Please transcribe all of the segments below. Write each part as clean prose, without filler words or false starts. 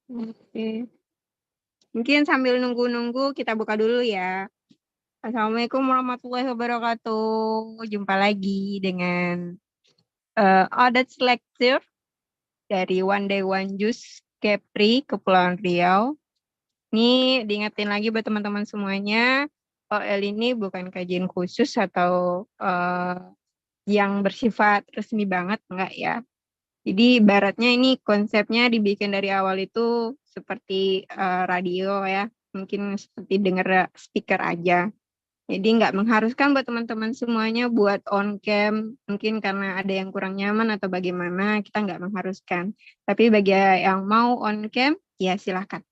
Oke. Mungkin sambil nunggu-nunggu kita buka dulu ya. Assalamualaikum warahmatullahi wabarakatuh. Jumpa lagi dengan Audit Selective dari One Day One Juice Kepri, Kepulauan Riau. Ini diingetin lagi buat teman-teman semuanya, OL ini bukan kajian khusus atau yang bersifat resmi banget, enggak ya. Jadi ibaratnya ini konsepnya dibikin dari awal itu seperti radio ya, mungkin seperti dengar speaker aja. Jadi nggak mengharuskan buat teman-teman semuanya buat on cam, mungkin karena ada yang kurang nyaman atau bagaimana, kita nggak mengharuskan. Tapi bagi yang mau on cam, ya silahkan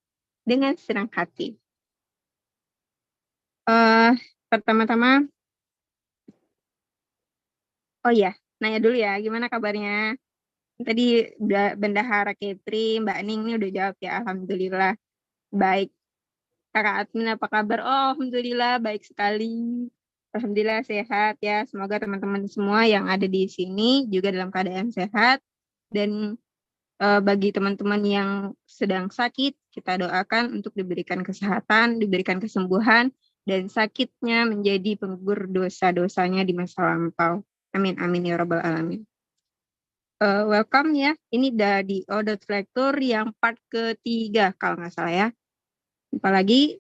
dengan senang hati. Pertama-tama, oh iya, nanya dulu ya, gimana kabarnya? Tadi Bendahara Kepri, Mbak Ning ini udah jawab ya, alhamdulillah. Baik, Kakak admin apa kabar? Oh, alhamdulillah baik sekali. Alhamdulillah sehat ya. Semoga teman-teman semua yang ada di sini juga dalam keadaan sehat. Dan bagi teman-teman yang sedang sakit, kita doakan untuk diberikan kesehatan, diberikan kesembuhan, dan sakitnya menjadi penggugur dosa-dosanya di masa lampau. Amin, amin ya rabbal alamin. Welcome ya. Ini dari Audit Lecture yang part ketiga kalau nggak salah ya. Apalagi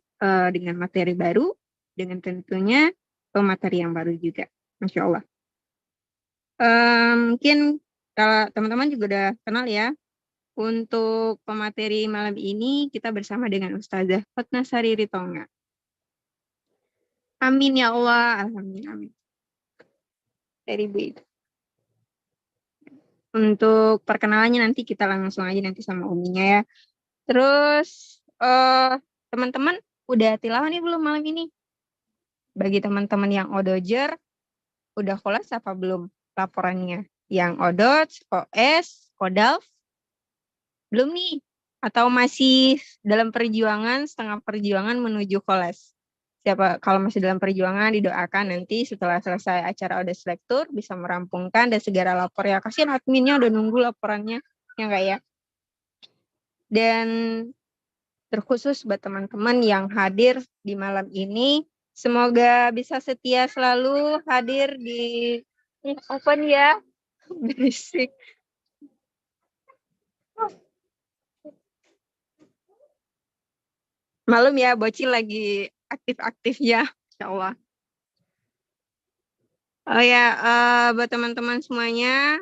dengan materi baru, dengan tentunya pemateri yang baru juga. Masya Allah. Mungkin kalau teman-teman juga udah kenal ya, untuk pemateri malam ini kita bersama dengan Ustazah Hotnasari Ritonga. Amin ya Allah. Amin, amin. Dari Bu Ida. Untuk perkenalannya nanti kita langsung aja nanti sama Uminya ya. Terus teman-teman udah tilawah nih belum malam ini? Bagi teman-teman yang odojer, udah kelas apa belum laporannya? Yang odot, OS, kodal, belum nih? Atau masih dalam perjuangan, setengah perjuangan menuju kelas? Siapa kalau masih dalam perjuangan didoakan nanti setelah selesai acara odes lektur bisa merampungkan dan segera lapor ya. Kasihan adminnya udah nunggu laporannya, ya enggak ya? Dan terkhusus buat teman-teman yang hadir di malam ini, semoga bisa setia selalu hadir di open ya. Berisik. Malam ya, bocil lagi aktif-aktifnya. Insya Allah. Oh ya, buat teman-teman semuanya,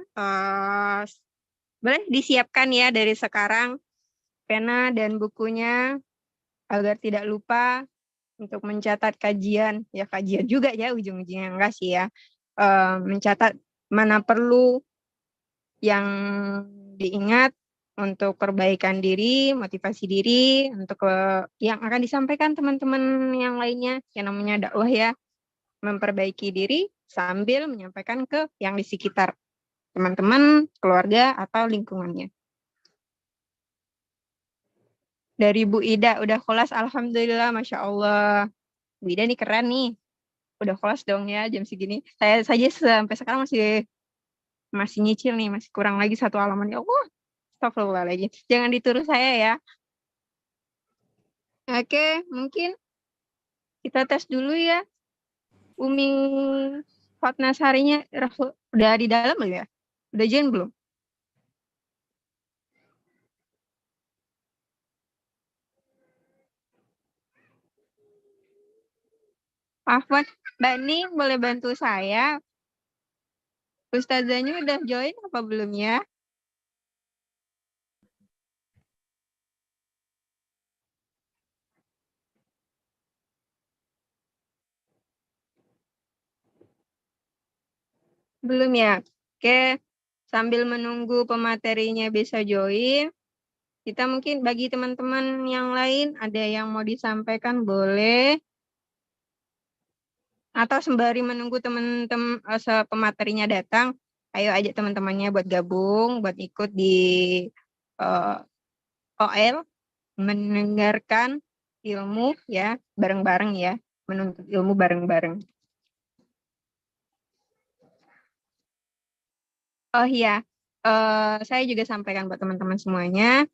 boleh disiapkan ya dari sekarang pena dan bukunya agar tidak lupa untuk mencatat kajian. Ya kajian juga ya ujung-ujungnya, enggak sih ya. Mencatat mana perlu yang diingat untuk perbaikan diri, motivasi diri, untuk yang akan disampaikan teman-teman yang lainnya, yang namanya dakwah ya, memperbaiki diri sambil menyampaikan ke yang di sekitar teman-teman, keluarga, atau lingkungannya. Dari Bu Ida, udah kelas, alhamdulillah, Masya Allah. Bu Ida nih keren nih, udah kelas dong ya jam segini. Saya saja sampai sekarang masih nyicil nih, masih kurang lagi satu halaman. Ya Allah, astagfirullahaladzim. Jangan dituruh saya ya. Oke, mungkin kita tes dulu ya. Umi Hotnas harinya udah di dalam belum ya? Udah join belum? Afwan, Mbak Ning boleh bantu saya? Ustazahnya udah join apa belum ya? Belum ya? Oke, sambil menunggu pematerinya bisa join, kita mungkin bagi teman-teman yang lain ada yang mau disampaikan boleh. Atau sembari menunggu teman-teman pematerinya datang, ayo ajak teman-temannya buat gabung, buat ikut di uh, OL, mendengarkan ilmu ya, bareng-bareng ya, menuntut ilmu bareng-bareng. Oh iya, saya juga sampaikan buat teman-teman semuanya,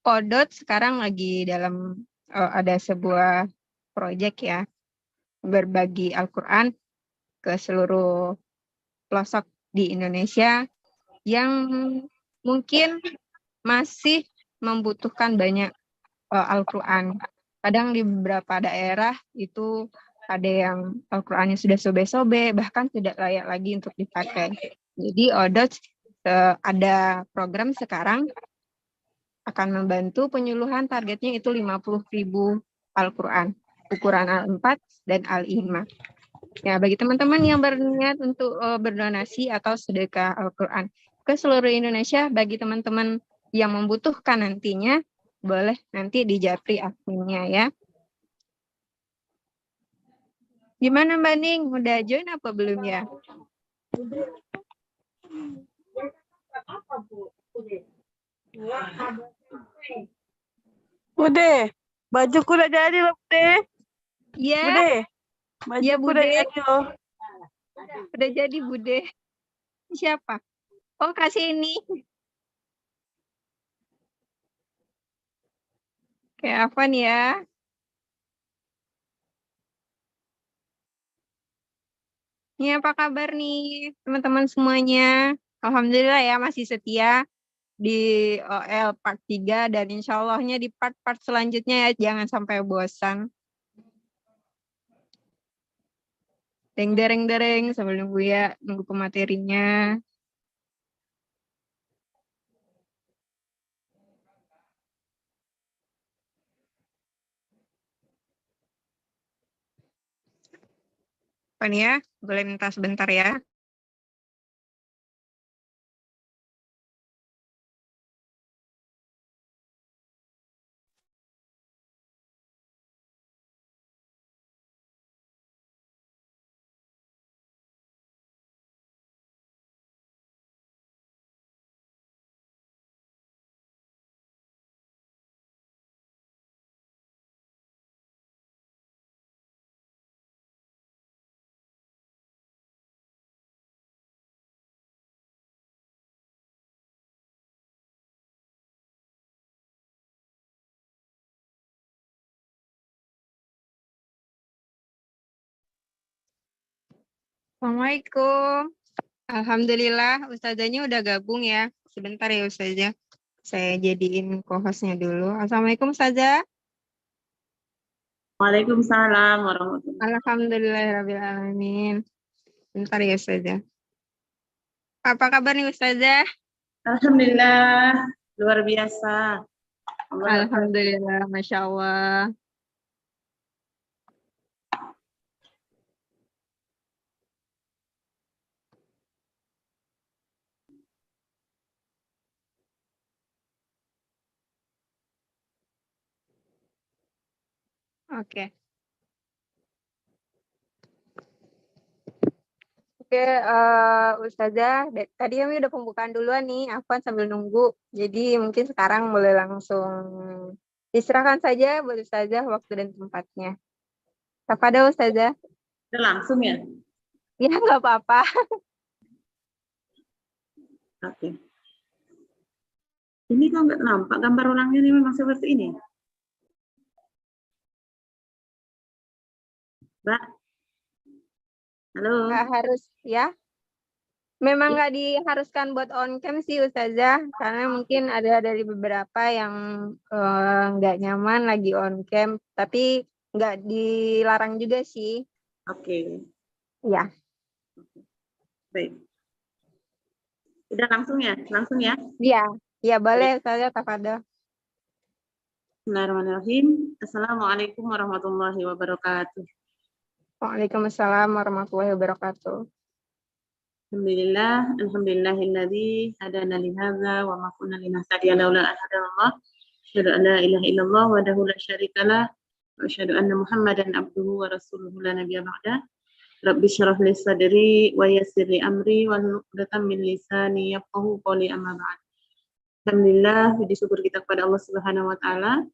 Odot sekarang lagi dalam ada sebuah proyek ya, berbagi Al-Quran ke seluruh pelosok di Indonesia yang mungkin masih membutuhkan banyak Al-Quran. Kadang di beberapa daerah itu ada yang Al-Qurannya sudah sobek-sobek, bahkan tidak layak lagi untuk dipakai. Jadi Odot ada program sekarang akan membantu penyuluhan, targetnya itu 50.000 Al-Quran, ukuran Al-4 dan Al-5. Ya, bagi teman-teman yang berniat untuk berdonasi atau sedekah Al-Quran ke seluruh Indonesia, bagi teman-teman yang membutuhkan nantinya, boleh nanti di Japri adminnya ya. Gimana Mbak Ning? Udah join apa belum ya? Bude, bajuku udah jadi loh, Bude. Iya. Bude, Iya, bajuku Bude. udah jadi loh. Udah jadi, Bude. Siapa? Oh, kasih ini. Kayak apa nih ya? Ini apa kabar nih, teman-teman semuanya? Alhamdulillah ya, masih setia di OL part 3 dan insya Allahnya di part-part selanjutnya ya, jangan sampai bosan. Dereng-dereng sambil nunggu ya, nunggu pematerinya. Apa nih ya? Boleh minta sebentar ya. Assalamualaikum. Alhamdulillah, Ustazahnya udah gabung ya. Sebentar ya Ustazah. Saya jadiin co-hostnya dulu. Assalamualaikum Ustazah. Waalaikumsalam warahmatullahi wabarakatuh. Alhamdulillahirrahmanirrahim. Bentar ya Ustazah. Apa kabar nih Ustazah? Alhamdulillah, luar biasa. Alhamdulillah, Masya Allah. Oke. Oke, Ustazah, tadi kami udah pembukaan duluan nih, Afwan sambil nunggu. Jadi mungkin sekarang boleh langsung diserahkan saja buat Ustazah waktu dan tempatnya. Kepada Ustazah. Udah langsung ya? Ya, nggak apa-apa. Oke. Ini kok nggak nampak gambar orangnya ini memang seperti ini? Mbak? Halo? Nggak harus ya. Memang nggak diharuskan buat on cam sih Ustazah, karena mungkin ada dari beberapa yang nggak nyaman lagi on cam, tapi nggak dilarang juga sih. Oke. Ya. Baik. Udah langsung ya? Langsung ya? Iya, iya boleh Baik. Ustazah, tafadhol. Bismillahirrahmanirrahim. Assalamualaikum warahmatullahi wabarakatuh. Waalaikumsalam warahmatullahi wabarakatuh. Alhamdulillah, alhamdulillahilladzi hadana li hadza wa ma kunna linahtadiya laula an hadanallah. Asyhadu an la ilaha illallah wahdahu la syarikalah wa asyhadu anna Muhammadan abduhu wa rasuluhu la nabiyya ba'da. Rabbi syrah li sadri wa yassir li amri wahlul 'uqdatam min lisani yafqahu qawli amma ba'd. Alhamdulillah, puji syukur kita kepada Allah Subhanahu wa taala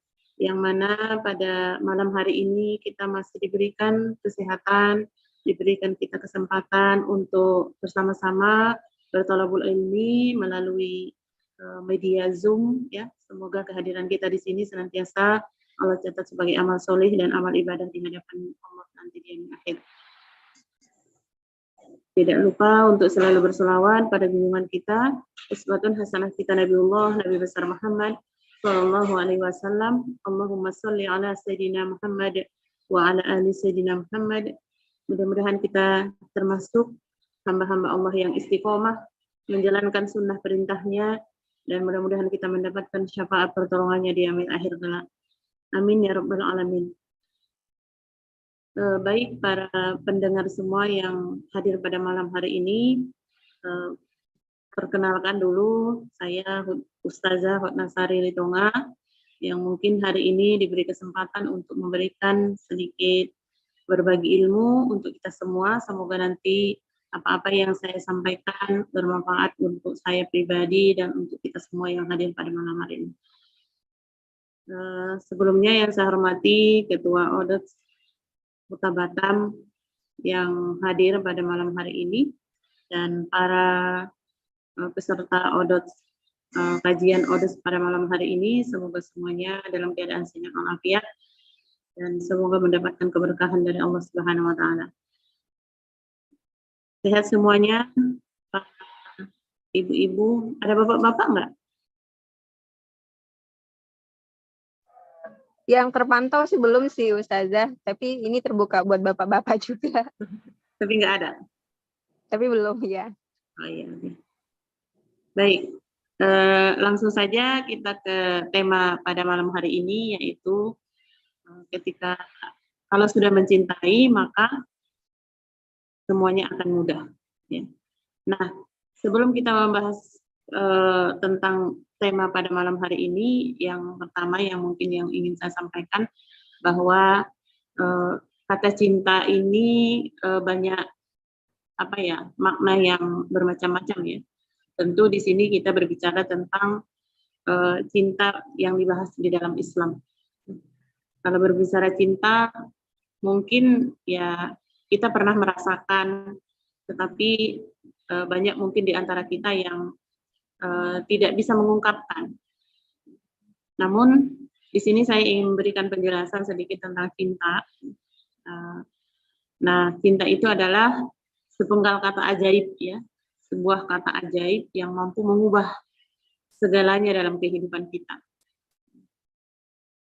yang mana pada malam hari ini kita masih diberikan kesehatan, diberikan kita kesempatan untuk bersama-sama berthalabul ilmi melalui media Zoom ya. Semoga kehadiran kita di sini senantiasa Allah catat sebagai amal soleh dan amal ibadah di hadapan Allah nanti di akhir. Tidak lupa untuk selalu berselawat pada junjungan kita, uswatun hasanah kita Nabiullah, Nabi besar Muhammad sallallahu alaihi wasallam. Allahumma sholli ala sayyidina Muhammad wa ala ali sayyidina Muhammad. Mudah-mudahan kita termasuk hamba-hamba Allah yang istiqomah menjalankan sunnah perintahnya, dan mudah-mudahan kita mendapatkan syafaat pertolongannya di akhir kelak. Amin ya rabbal alamin. Baik para pendengar semua yang hadir pada malam hari ini, perkenalkan dulu, saya Ustazah Hotnasari Litonga, yang mungkin hari ini diberi kesempatan untuk memberikan sedikit berbagi ilmu untuk kita semua. Semoga nanti apa-apa yang saya sampaikan bermanfaat untuk saya pribadi dan untuk kita semua yang hadir pada malam hari ini. Sebelumnya yang saya hormati Ketua ODOTS Kota Batam yang hadir pada malam hari ini, dan para peserta ODOTS, kajian ODOTS pada malam hari ini, semoga semuanya dalam keadaan sehat walafiat dan semoga mendapatkan keberkahan dari Allah Subhanahu wa taala. Sehat semuanya, Pak, Ibu-ibu, ada Bapak-bapak enggak? Yang terpantau sih belum sih Ustazah, tapi ini terbuka buat bapak-bapak juga. Tapi enggak ada? Tapi belum ya. Oh iya. Baik, langsung saja kita ke tema pada malam hari ini, yaitu ketika kalau sudah mencintai maka semuanya akan mudah. Ya. Nah, sebelum kita membahas tentang tema pada malam hari ini, yang pertama yang mungkin yang ingin saya sampaikan bahwa kata cinta ini banyak makna yang bermacam-macam ya. Tentu di sini kita berbicara tentang cinta yang dibahas di dalam Islam. Kalau berbicara cinta, mungkin ya kita pernah merasakan, tetapi banyak mungkin di antara kita yang tidak bisa mengungkapkan. Namun di sini saya ingin memberikan penjelasan sedikit tentang cinta. Nah, cinta itu adalah sepenggal kata ajaib ya, sebuah kata ajaib yang mampu mengubah segalanya dalam kehidupan kita.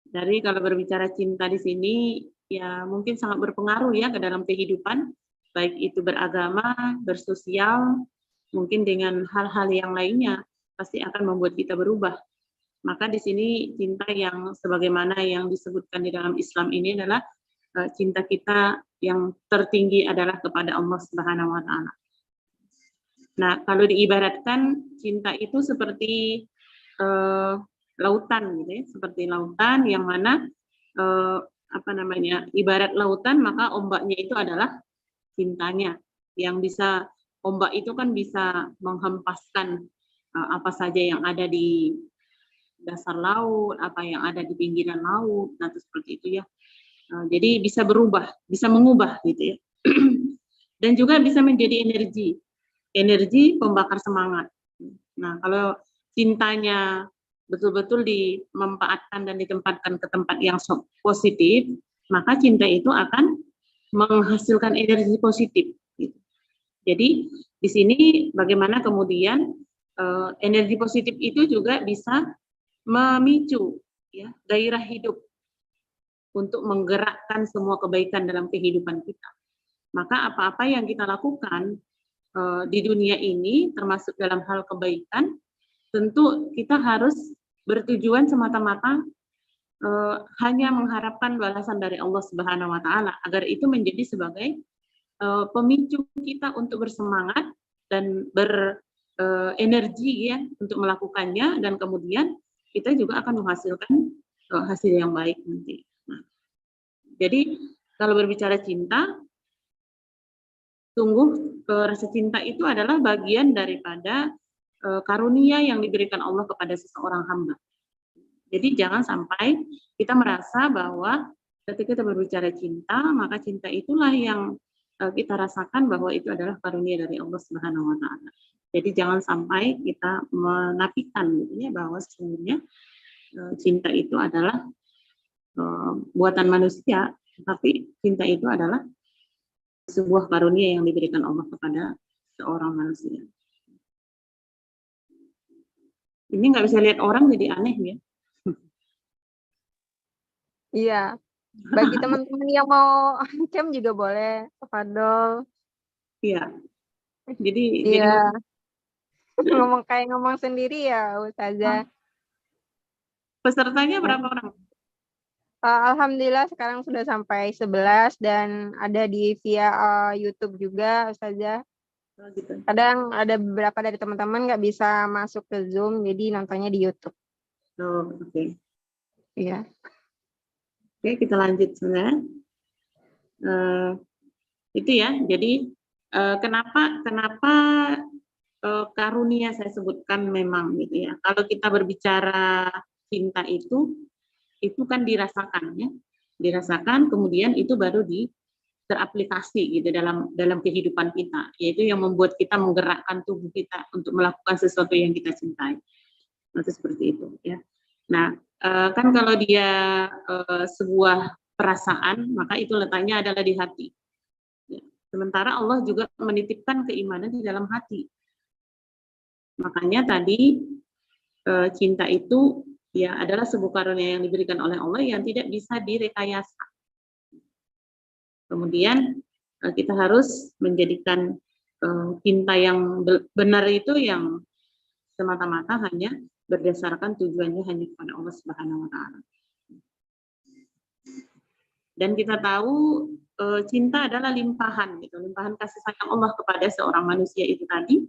Dari kalau berbicara cinta di sini ya mungkin sangat berpengaruh ya ke dalam kehidupan, baik itu beragama, bersosial, mungkin dengan hal-hal yang lainnya pasti akan membuat kita berubah. Maka di sini cinta yang sebagaimana yang disebutkan di dalam Islam ini adalah cinta kita yang tertinggi adalah kepada Allah Subhanahu wa taala. Nah, kalau diibaratkan cinta itu seperti lautan gitu ya, seperti lautan yang mana ibarat lautan, maka ombaknya itu adalah cintanya, yang bisa ombak itu kan bisa menghempaskan apa saja yang ada di dasar laut, apa yang ada di pinggiran laut, nah itu seperti itu ya. Jadi bisa berubah, bisa mengubah gitu ya. Dan juga bisa menjadi energi pembakar semangat. Nah, kalau cintanya betul-betul dimanfaatkan dan ditempatkan ke tempat yang positif, maka cinta itu akan menghasilkan energi positif. Gitu. Jadi di sini bagaimana kemudian energi positif itu juga bisa memicu ya gairah hidup untuk menggerakkan semua kebaikan dalam kehidupan kita. Maka apa-apa yang kita lakukan di dunia ini, termasuk dalam hal kebaikan, tentu kita harus bertujuan semata-mata hanya mengharapkan balasan dari Allah Subhanahu wa taala, agar itu menjadi sebagai pemicu kita untuk bersemangat dan berenergi ya untuk melakukannya, dan kemudian kita juga akan menghasilkan hasil yang baik nanti. Nah, jadi kalau berbicara cinta, sungguh rasa cinta itu adalah bagian daripada karunia yang diberikan Allah kepada seseorang hamba. Jadi jangan sampai kita merasa bahwa ketika kita berbicara cinta, maka cinta itulah yang kita rasakan bahwa itu adalah karunia dari Allah Subhanahu wa taala. Jadi jangan sampai kita menafikan gitu ya, bahwa sesungguhnya cinta itu adalah buatan manusia, tapi cinta itu adalah sebuah karunia yang diberikan Allah kepada seorang manusia. Ini nggak bisa lihat orang jadi aneh ya. Iya. Bagi teman-teman yang mau cam juga boleh, Fadol. Iya. Jadi Iya. ngomong sendiri ya, Ustazah. pesertanya berapa orang? Alhamdulillah sekarang sudah sampai 11 dan ada di via YouTube juga, Ustazah. Oh, gitu. Kadang ada beberapa dari teman-teman nggak bisa masuk ke Zoom, jadi nontonnya di YouTube. Oh, oke. Iya. Oke, kita lanjut sebenarnya. Itu ya. Jadi kenapa karunia saya sebutkan memang gitu ya. Kalau kita berbicara cinta itu kan dirasakan ya. Dirasakan, kemudian itu baru teraplikasi gitu dalam kehidupan kita, yaitu yang membuat kita menggerakkan tubuh kita untuk melakukan sesuatu yang kita cintai. Itu seperti itu ya. Nah, kan kalau dia sebuah perasaan, maka itu letaknya adalah di hati. Ya. Sementara Allah juga menitipkan keimanan di dalam hati. Makanya tadi cinta itu ya adalah sebuah karunia yang diberikan oleh Allah yang tidak bisa direkayasa. Kemudian kita harus menjadikan cinta yang benar itu yang semata-mata hanya berdasarkan tujuannya hanya kepada Allah Subhanahu wa taala. Dan kita tahu cinta adalah limpahan gitu, limpahan kasih sayang Allah kepada seorang manusia itu tadi.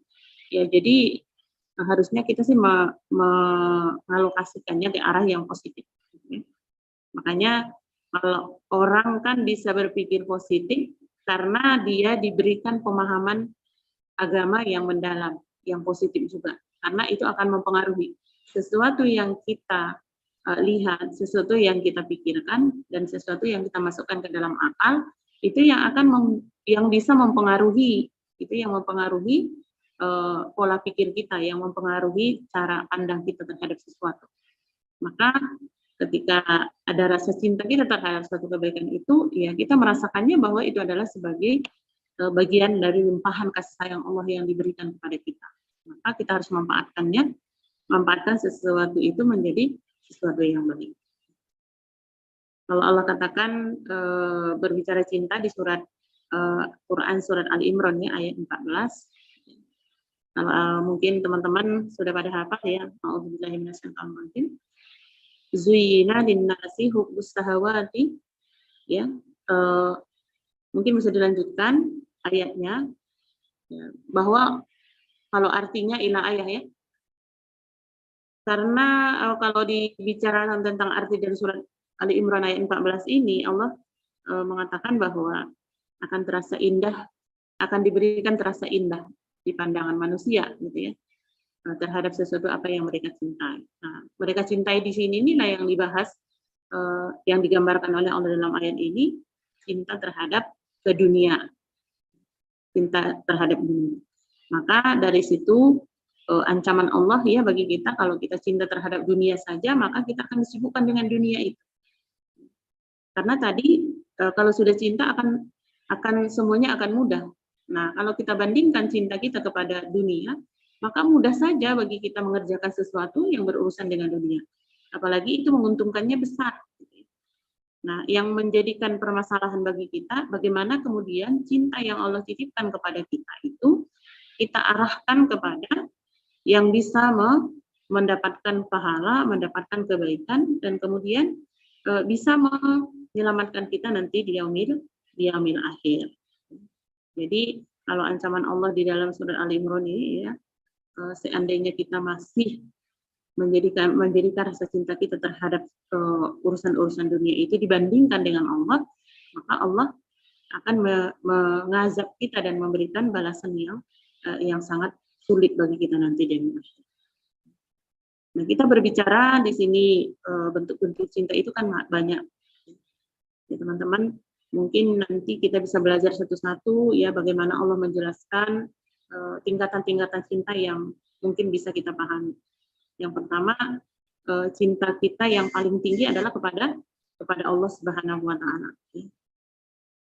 Ya, jadi harusnya kita sih mengalokasikannya ke arah yang positif. Gitu. Makanya kalau orang kan bisa berpikir positif karena dia diberikan pemahaman agama yang mendalam, yang positif juga. Karena itu akan mempengaruhi sesuatu yang kita lihat, sesuatu yang kita pikirkan, dan sesuatu yang kita masukkan ke dalam akal, itu yang akan yang bisa mempengaruhi, itu yang mempengaruhi pola pikir kita, yang mempengaruhi cara pandang kita terhadap sesuatu. Maka ketika ada rasa cinta kita terhadap suatu kebaikan itu, ya kita merasakannya bahwa itu adalah sebagai bagian dari limpahan kasih sayang Allah yang diberikan kepada kita. Maka kita harus memanfaatkan sesuatu itu menjadi sesuatu yang baik. Kalau Allah katakan berbicara cinta di surat Quran surat Ali Imran ya, ayat 14. Mungkin teman-teman sudah pada hafal ya. A'udzubillahi minasyaitonir rajim. Zuyina linnasi hubbus sahawati ya. Mungkin bisa dilanjutkan ayatnya ya, bahwa kalau artinya ila ayah ya. Karena kalau dibicarakan tentang arti dari surat Ali Imran ayat 14 ini, Allah mengatakan bahwa akan terasa indah, akan diberikan terasa indah di pandangan manusia gitu ya, terhadap sesuatu apa yang mereka cintai. Nah, mereka cintai di sini inilah yang dibahas, yang digambarkan oleh Allah dalam ayat ini, cinta terhadap ke dunia, cinta terhadap dunia. Maka dari situ ancaman Allah ya bagi kita, kalau kita cinta terhadap dunia saja, maka kita akan disibukkan dengan dunia itu. Karena tadi kalau sudah cinta akan semuanya akan mudah. Nah, kalau kita bandingkan cinta kita kepada dunia, maka mudah saja bagi kita mengerjakan sesuatu yang berurusan dengan dunia. Apalagi itu menguntungkannya besar. Nah, yang menjadikan permasalahan bagi kita, bagaimana kemudian cinta yang Allah titipkan kepada kita itu kita arahkan kepada yang bisa mendapatkan pahala, mendapatkan kebaikan, dan kemudian bisa menyelamatkan kita nanti di yaumil akhir. Jadi kalau ancaman Allah di dalam surat Ali Imran ini ya, seandainya kita masih menjadikan rasa cinta kita terhadap urusan-urusan dunia itu dibandingkan dengan Allah, maka Allah akan mengazab kita dan memberikan balasan yang sangat sulit bagi kita nanti di akhir. Nah, kita berbicara di sini bentuk-bentuk cinta itu kan banyak. Ya, teman-teman, mungkin nanti kita bisa belajar satu-satu ya bagaimana Allah menjelaskan tingkatan-tingkatan cinta yang mungkin bisa kita pahami. Yang pertama, cinta kita yang paling tinggi adalah kepada Allah Subhanahu wa Ta'ala.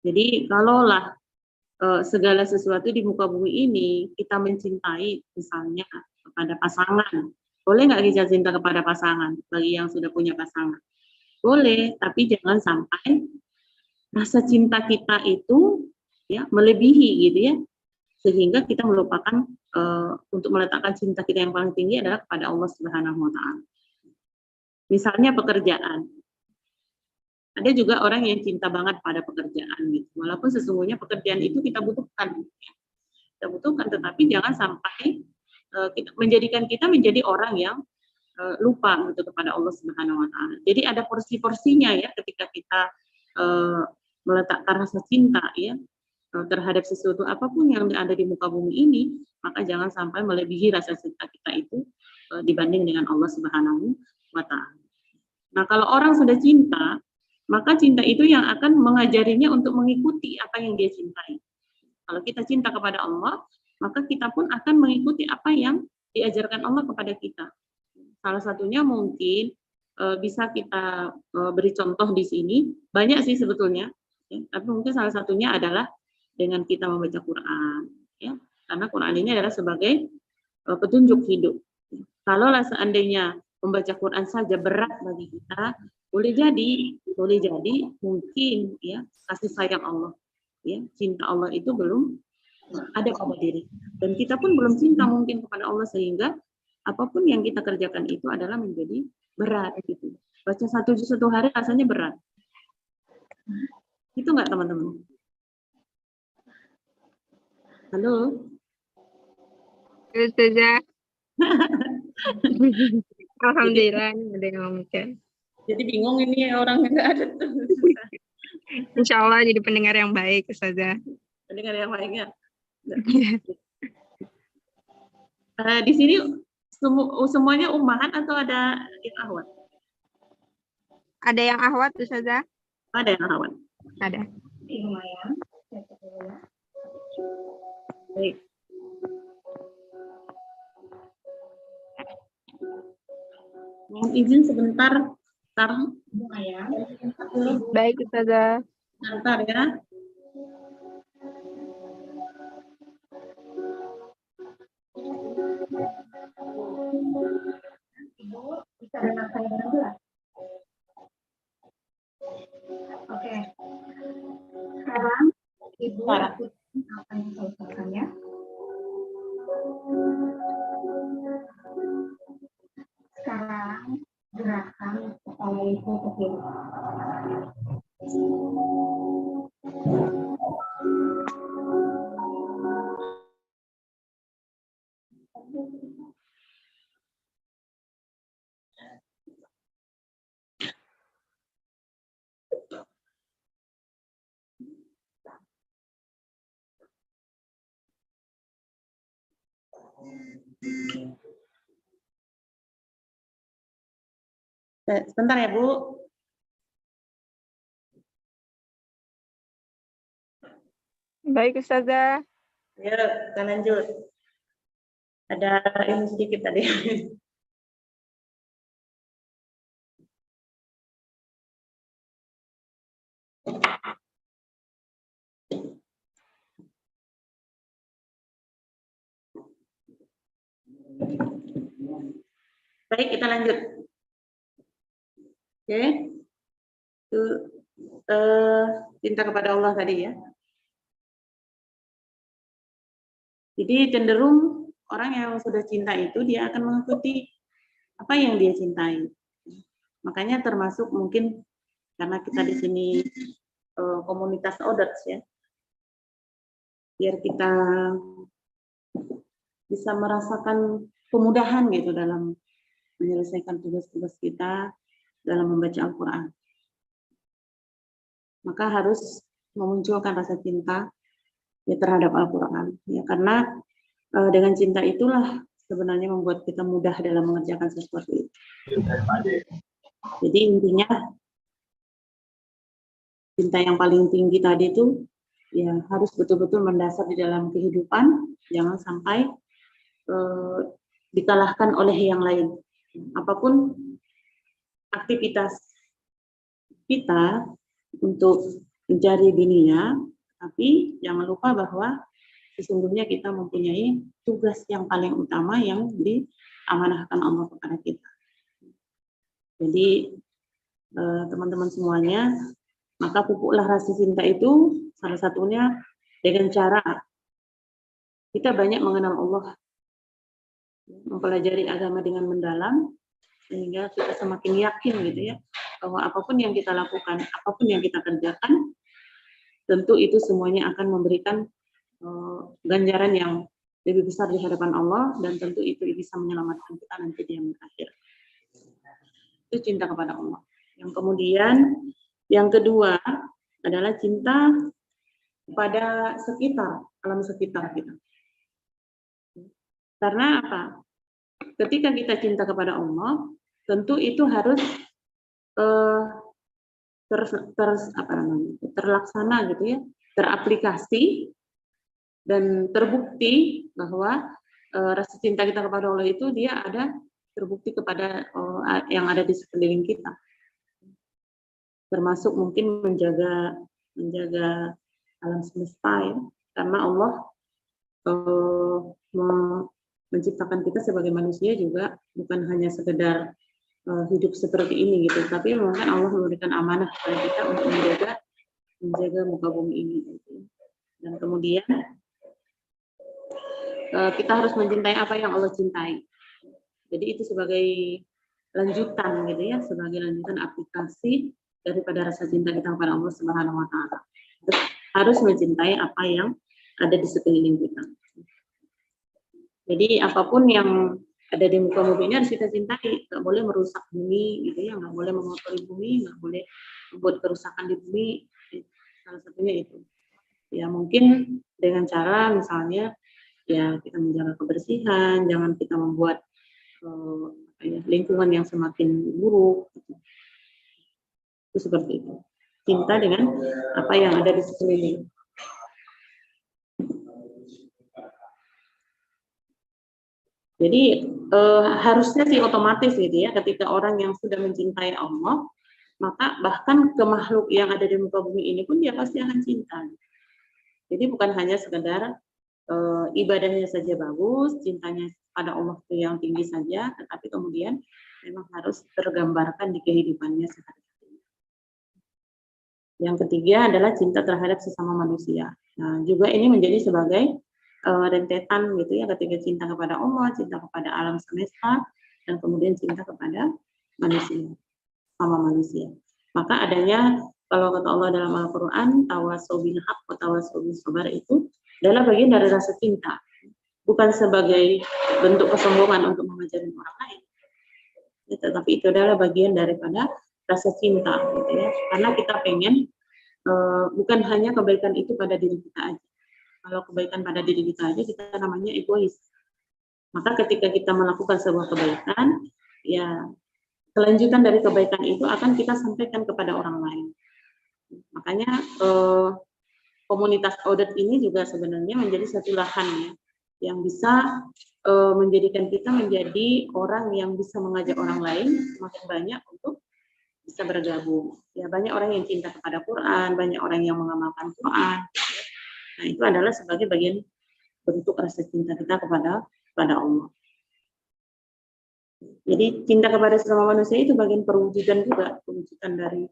Jadi kalaulah segala sesuatu di muka bumi ini kita mencintai, misalnya kepada pasangan, boleh nggak kita cinta kepada pasangan bagi yang sudah punya pasangan? Boleh, tapi jangan sampai rasa cinta kita itu ya melebihi gitu ya, sehingga kita melupakan untuk meletakkan cinta kita yang paling tinggi adalah kepada Allah Subhanahu wa Ta'ala. Misalnya pekerjaan. Ada juga orang yang cinta banget pada pekerjaan gitu. Walaupun sesungguhnya pekerjaan itu kita butuhkan. Kita butuhkan, tetapi jangan sampai menjadikan kita menjadi orang yang lupa gitu kepada Allah Subhanahu wa Ta'ala. Jadi ada porsi-porsinya ya ketika kita meletakkan rasa cinta ya terhadap sesuatu apapun yang ada di muka bumi ini, maka jangan sampai melebihi rasa cinta kita itu dibanding dengan Allah Subhanahu wa Ta'ala. Nah, kalau orang sudah cinta, maka cinta itu yang akan mengajarinya untuk mengikuti apa yang dia cintai. Kalau kita cinta kepada Allah, maka kita pun akan mengikuti apa yang diajarkan Allah kepada kita. Salah satunya mungkin bisa kita beri contoh di sini, banyak sih sebetulnya, ya, tapi mungkin salah satunya adalah dengan kita membaca Quran, ya, karena Quran ini adalah sebagai petunjuk hidup. Kalaulah seandainya membaca Quran saja berat bagi kita, boleh jadi mungkin ya kasih sayang Allah, ya cinta Allah itu belum ada pada diri, dan kita pun belum cinta mungkin kepada Allah sehingga apapun yang kita kerjakan itu adalah menjadi berat gitu. Baca 1 juz 1 hari rasanya berat. Itu enggak teman-teman? Halo? Ustazah. Alhamdulillah ada yang ngomongin. Jadi bingung ini orang enggak ada tuh. Insya Allah jadi pendengar yang baik, Ustazah. Pendengar yang baiknya. Di sini semuanya ummahan atau ada yang ahwat? Ada yang ahwat, Ustazah? Ada yang ahwat? Ada. Lumayan. Baik. Mohon izin sebentar, sekarang. Baik, Ustazah. Sebentar ya. Ibu bisa dengar saya dengan jelas? Oke. Sekarang Ibu ikuti apa yang saya katakan ya. Sekarang gerakan kepala Ibu ke kiri. Sebentar ya, Bu. Baik, Ustazah. Ya, kita lanjut. Ada ini sedikit tadi. Baik, kita lanjut. Oke. Itu cinta kepada Allah tadi ya. Jadi cenderung orang yang sudah cinta itu dia akan mengikuti apa yang dia cintai. Makanya termasuk mungkin karena kita di sini komunitas Odots ya. Biar kita bisa merasakan kemudahan gitu dalam menyelesaikan tugas-tugas kita dalam membaca Al-Quran. Maka harus memunculkan rasa cinta ya terhadap Al-Quran. Ya, karena dengan cinta itulah sebenarnya membuat kita mudah dalam mengerjakan sesuatu itu. Jadi intinya cinta yang paling tinggi tadi itu ya harus betul-betul mendasar di dalam kehidupan, jangan sampai dikalahkan oleh yang lain. Apapun aktivitas kita untuk mencari dunia, tapi jangan lupa bahwa sesungguhnya kita mempunyai tugas yang paling utama yang diamanahkan Allah kepada kita. Jadi teman-teman semuanya, maka pupuklah rasa cinta itu salah satunya dengan cara kita banyak mengenal Allah, mempelajari agama dengan mendalam, sehingga kita semakin yakin gitu ya, bahwa apapun yang kita lakukan, apapun yang kita kerjakan, tentu itu semuanya akan memberikan ganjaran yang lebih besar di hadapan Allah, dan tentu itu bisa menyelamatkan kita nanti di yang akhir. Itu cinta kepada Allah. Yang kemudian, yang kedua adalah cinta kepada sekitar, alam sekitar kita. Karena apa? Ketika kita cinta kepada Allah, tentu itu harus terlaksana gitu ya, teraplikasi dan terbukti bahwa rasa cinta kita kepada Allah itu dia ada terbukti kepada yang ada di sekeliling kita. Termasuk mungkin menjaga alam semesta ya, karena Allah menciptakan kita sebagai manusia juga bukan hanya sekedar hidup seperti ini gitu, tapi mungkin Allah memberikan amanah kepada kita untuk menjaga muka bumi ini gitu. Dan kemudian kita harus mencintai apa yang Allah cintai. Jadi itu sebagai lanjutan gitu ya, sebagai lanjutan aplikasi daripada rasa cinta kita kepada Allah Subhanahu wa taala. Harus mencintai apa yang ada di sekeliling kita. Jadi apapun yang ada di muka bumi ini harus kita cintai, nggak boleh merusak bumi gitu ya, nggak boleh mengotori bumi, nggak boleh membuat kerusakan di bumi. Salah satunya itu. Ya mungkin dengan cara misalnya ya kita menjaga kebersihan, jangan kita membuat lingkungan yang semakin buruk. Gitu. Itu seperti itu. Cinta dengan apa yang ada di sekeliling. Jadi harusnya sih otomatis gitu ya, ketika orang yang sudah mencintai Allah, maka bahkan ke makhluk yang ada di muka bumi ini pun dia pasti akan cinta. Jadi bukan hanya sekedar ibadahnya saja bagus, cintanya pada Allah itu yang tinggi saja, tetapi kemudian memang harus tergambarkan di kehidupannya sehari-hari. Yang ketiga adalah cinta terhadap sesama manusia. Nah, juga ini menjadi sebagai rentetan gitu ya, ketika cinta kepada Allah, cinta kepada alam semesta, dan kemudian cinta kepada manusia, sama manusia. Maka adanya, kalau kata Allah dalam Al-Quran, tawasau bil haq wa tawasau bis sabar itu adalah bagian dari rasa cinta, bukan sebagai bentuk kesombongan untuk mengajarin orang lain, ya, tetapi itu adalah bagian daripada rasa cinta gitu ya, karena kita pengen bukan hanya kebaikan itu pada diri kita aja. Kalau kebaikan pada diri kita aja, kita namanya egois. Maka ketika kita melakukan sebuah kebaikan, ya kelanjutan dari kebaikan itu akan kita sampaikan kepada orang lain. Makanya komunitas audit ini juga sebenarnya menjadi satu lahan ya, yang bisa menjadikan kita menjadi orang yang bisa mengajak orang lain semakin banyak untuk bisa bergabung. Ya banyak orang yang cinta kepada Quran, banyak orang yang mengamalkan Quran. Nah, itu adalah sebagai bagian bentuk rasa cinta kita kepada Allah. Jadi cinta kepada sesama manusia itu bagian perwujudan juga, perwujudan dari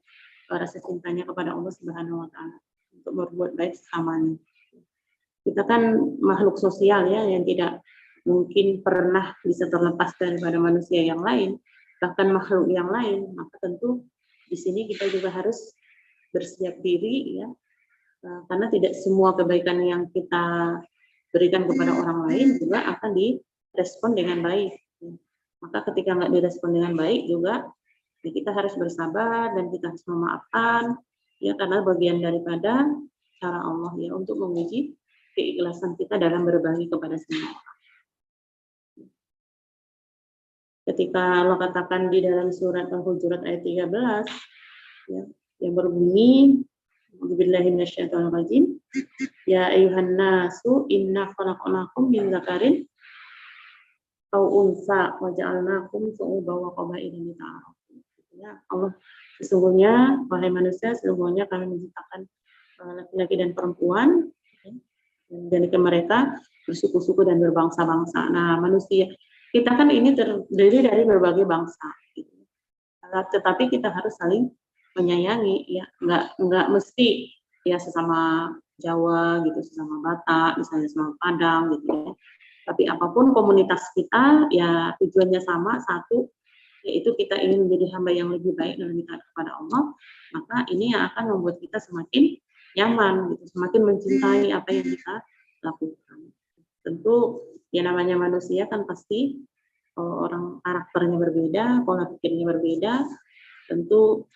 rasa cintanya kepada Allah Subhanahu wa taala untuk berbuat baik sesamanya. Kita kan makhluk sosial ya, yang tidak mungkin pernah bisa terlepas daripada manusia yang lain, bahkan makhluk yang lain. Maka tentu di sini kita juga harus bersiap diri ya, karena tidak semua kebaikan yang kita berikan kepada orang lain juga akan direspon dengan baik. Maka ketika nggak direspon dengan baik juga, ya kita harus bersabar dan kita harus memaafkan, ya karena bagian daripada cara Allah ya untuk menguji keikhlasan kita dalam berbagi kepada semua orang. Ketika Allah katakan di dalam surat Al-Hujurat ayat 13, ya, yang berbunyi A'udzubillahi minasyaitonirrajim. Ya ayyuhan nasu inna khalaqnakum min dzakarin aw unsa wa ja'alnakum syu'uban wa qabaila lita'arafu. Ya Allah, sesungguhnya wahai manusia, sesungguhnya kami menciptakan laki-laki dan perempuan dan menjadikan mereka bersuku-suku dan berbangsa-bangsa. Nah, manusia kita kan ini terdiri dari berbagai bangsa, gitu. Tetapi kita harus saling menyayangi, ya nggak mesti ya sesama Jawa gitu, sesama Batak, misalnya sesama Padang gitu ya. Tapi apapun komunitas kita, ya tujuannya sama, satu, yaitu kita ingin menjadi hamba yang lebih baik dalam taat kepada Allah, maka ini yang akan membuat kita semakin nyaman, gitu, semakin mencintai apa yang kita lakukan. Tentu ya namanya manusia kan pasti orang karakternya berbeda, pola pikirnya berbeda, tentu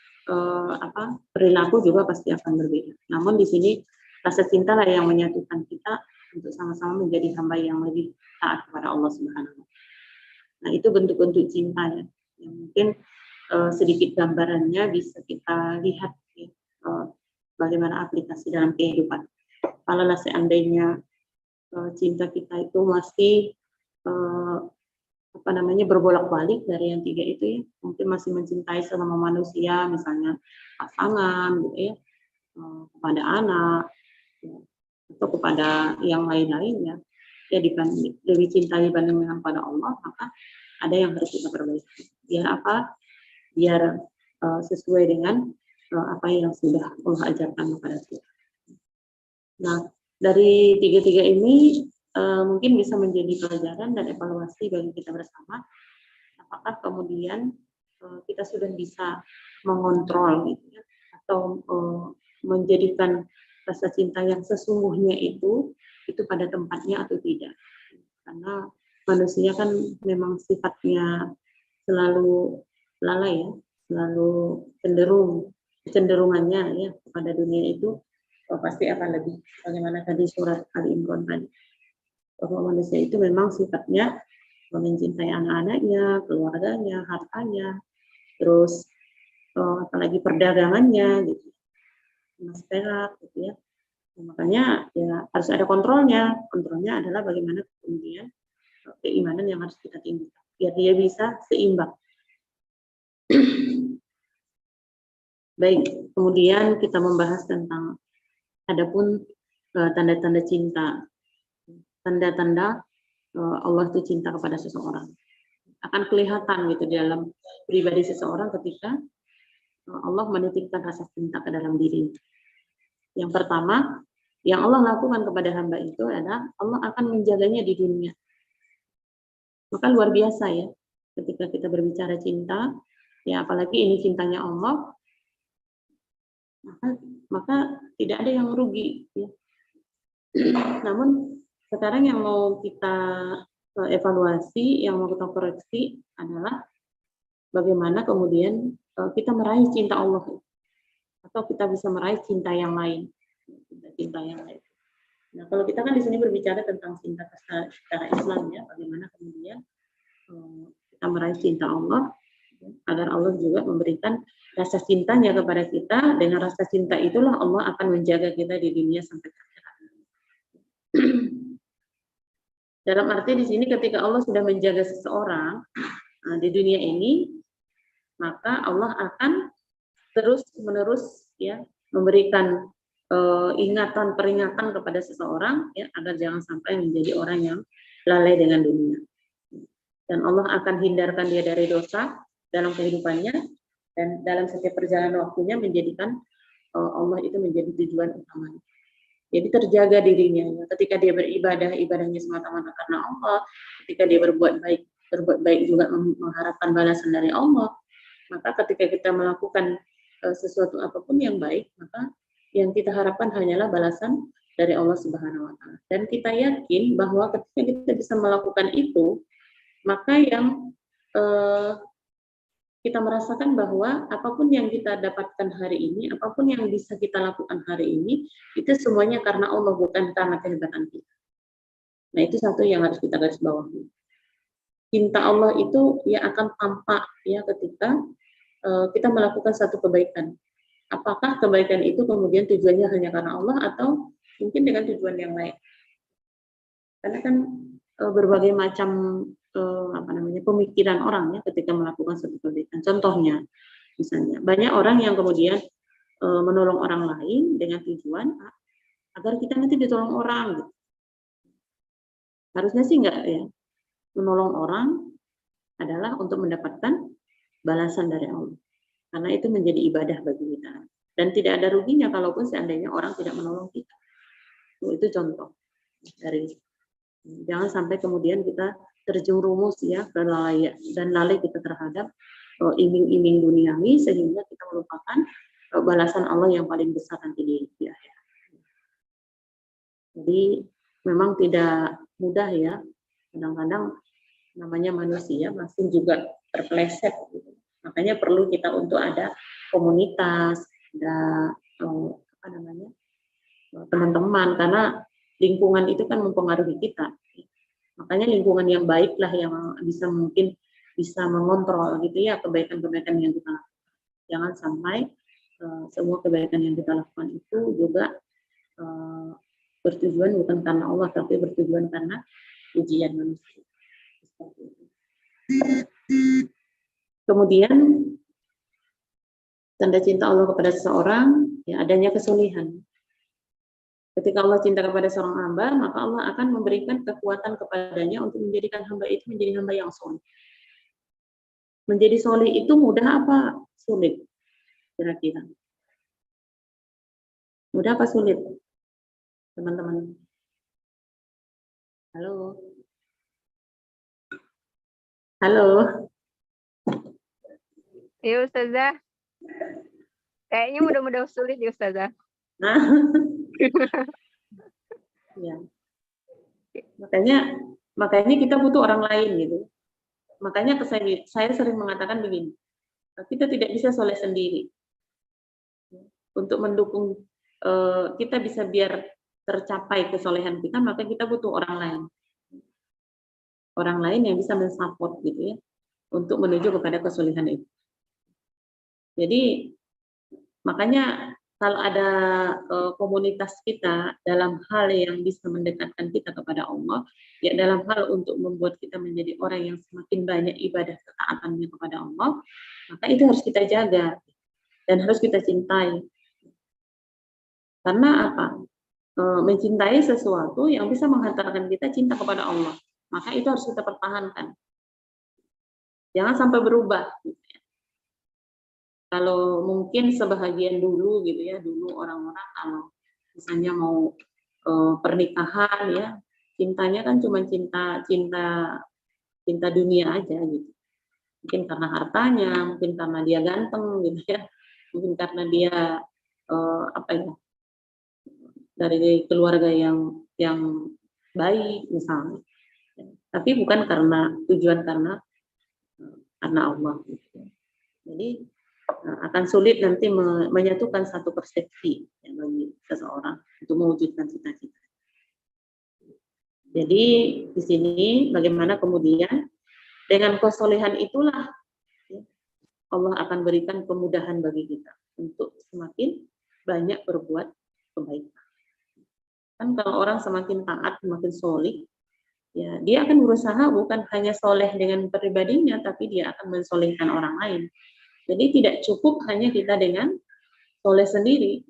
perilaku juga pasti akan berbeda. Namun di sini rasa cinta lah yang menyatukan kita untuk sama-sama menjadi hamba yang lebih taat kepada Allah Subhanahu wa Ta'ala. Nah, itu bentuk-bentuk cinta ya. Yang mungkin sedikit gambarannya bisa kita lihat ya, bagaimana aplikasi dalam kehidupan. Kalau seandainya cinta kita itu masih berbolak-balik dari yang tiga itu ya, mungkin masih mencintai sesama manusia, misalnya pasangan gitu ya, kepada anak ya, atau kepada yang lain-lainnya ya, lebih cinta dibandingkan pada Allah, maka ada yang harus kita perbaiki. Biar sesuai dengan apa yang sudah Allah ajarkan kepada kita. Nah, dari tiga-tiga ini mungkin bisa menjadi pelajaran dan evaluasi bagi kita bersama. Apakah kemudian kita sudah bisa mengontrol gitu ya, atau menjadikan rasa cinta yang sesungguhnya itu pada tempatnya atau tidak. Karena manusia kan memang sifatnya selalu lalai ya, selalu cenderungannya ya kepada dunia itu pasti akan lebih, bagaimana tadi surat Ali Imran tadi, bahwa manusia itu memang sifatnya mencintai anak-anaknya, keluarganya, hartanya, terus apalagi perdagangannya gitu, emas perak gitu ya. Nah, makanya ya harus ada kontrolnya. Kontrolnya adalah bagaimana kemudian keimanan yang harus kita tinggikan biar dia bisa seimbang. Baik, kemudian kita membahas tentang adapun tanda-tanda cinta, tanda-tanda Allah itu cinta kepada seseorang. Akan kelihatan gitu dalam pribadi seseorang ketika Allah menitipkan rasa cinta ke dalam diri. Yang pertama, yang Allah lakukan kepada hamba itu adalah Allah akan menjaganya di dunia. Maka luar biasa ya, ketika kita berbicara cinta, ya apalagi ini cintanya Allah, maka tidak ada yang rugi. Ya. Namun sekarang yang mau kita evaluasi, yang mau kita koreksi adalah bagaimana kemudian kita meraih cinta Allah, atau kita bisa meraih cinta yang lain, cinta yang lain. Nah, kalau kita kan di sini berbicara tentang cinta secara Islam ya, bagaimana kemudian kita meraih cinta Allah, agar Allah juga memberikan rasa cintanya kepada kita. Dengan rasa cinta itulah Allah akan menjaga kita di dunia sampai akhirat. Dalam arti di sini ketika Allah sudah menjaga seseorang di dunia ini, maka Allah akan terus-menerus ya memberikan ingatan, peringatan kepada seseorang ya, agar jangan sampai menjadi orang yang lalai dengan dunia. Dan Allah akan hindarkan dia dari dosa dalam kehidupannya, dan dalam setiap perjalanan waktunya menjadikan Allah itu menjadi tujuan utamanya. Jadi terjaga dirinya ya. Ketika dia beribadah, ibadahnya semata-mata karena Allah. Ketika dia berbuat baik juga mengharapkan balasan dari Allah. Maka ketika kita melakukan sesuatu apapun yang baik, maka yang kita harapkan hanyalah balasan dari Allah Subhanahu wa Ta'ala. Dan kita yakin bahwa ketika kita bisa melakukan itu, maka yang kita merasakan bahwa apapun yang kita dapatkan hari ini, apapun yang bisa kita lakukan hari ini, itu semuanya karena Allah, bukan karena kehebatan kita. Nah, itu satu yang harus kita garis bawahi. Cinta Allah itu ya akan tampak ya ketika kita melakukan satu kebaikan. apakah kebaikan itu kemudian tujuannya hanya karena Allah atau mungkin dengan tujuan yang lain. Karena kan berbagai macam pemikiran orang ya ketika melakukan suatu kebaikan. Contohnya, misalnya banyak orang yang kemudian menolong orang lain dengan tujuan agar kita nanti ditolong orang. Gitu. Harusnya sih enggak ya. Menolong orang adalah untuk mendapatkan balasan dari Allah. Karena itu menjadi ibadah bagi kita. Dan tidak ada ruginya kalaupun seandainya orang tidak menolong kita. Itu contoh dari jangan sampai kemudian kita terjerumus ya ke lalai dan lalai kita terhadap iming-iming duniawi sehingga kita melupakan balasan Allah yang paling besar nanti di akhirat. Jadi memang tidak mudah ya. Kadang-kadang namanya manusia masih juga terpeleset. Gitu. Makanya perlu kita untuk ada komunitas, ada teman-teman, karena lingkungan itu kan mempengaruhi kita. Makanya lingkungan yang baik lah yang mungkin bisa mengontrol gitu ya kebaikan-kebaikan yang kita lakukan. Jangan sampai semua kebaikan yang kita lakukan itu juga bertujuan bukan karena Allah tapi bertujuan karena ujian manusia. Kemudian tanda cinta Allah kepada seseorang ya adanya kesolehan. Ketika Allah cinta kepada seorang hamba, maka Allah akan memberikan kekuatan kepadanya untuk menjadikan hamba itu menjadi hamba yang soleh. Menjadi soleh itu mudah apa sulit? Kira-kira. Mudah apa sulit? Teman-teman. Halo. Halo. Iya Ustazah. Kayaknya mudah-mudah sulit ya Ustazah. Ya. Makanya kita butuh orang lain gitu. Makanya saya sering mengatakan begini, kita tidak bisa soleh sendiri. Untuk mendukung kita bisa biar tercapai kesolehan kita, maka kita butuh orang lain. Orang lain yang bisa mensupport gitu ya, untuk menuju kepada kesolehan itu. Jadi makanya kalau ada komunitas kita dalam hal yang bisa mendekatkan kita kepada Allah, ya dalam hal untuk membuat kita menjadi orang yang semakin banyak ibadah ketaatannya kepada Allah, maka itu harus kita jaga dan harus kita cintai. Karena apa? Mencintai sesuatu yang bisa menghantarkan kita cinta kepada Allah, maka itu harus kita pertahankan. Jangan sampai berubah. Kalau mungkin sebahagian dulu gitu ya, dulu orang-orang kalau misalnya mau pernikahan ya, cintanya kan cuma cinta dunia aja gitu. Mungkin karena hartanya, mungkin karena dia ganteng gitu ya, mungkin karena dia dari keluarga yang baik misalnya. Tapi bukan karena tujuan karena Allah gitu. Jadi akan sulit nanti menyatukan satu persepsi ya, bagi seseorang untuk mewujudkan cita-cita. Jadi di sini bagaimana kemudian dengan kesolehan itulah ya, Allah akan berikan kemudahan bagi kita untuk semakin banyak berbuat kebaikan. Kan kalau orang semakin taat, semakin soleh, ya dia akan berusaha bukan hanya soleh dengan pribadinya, tapi dia akan mensolehkan orang lain. Jadi tidak cukup hanya kita dengan soleh sendiri.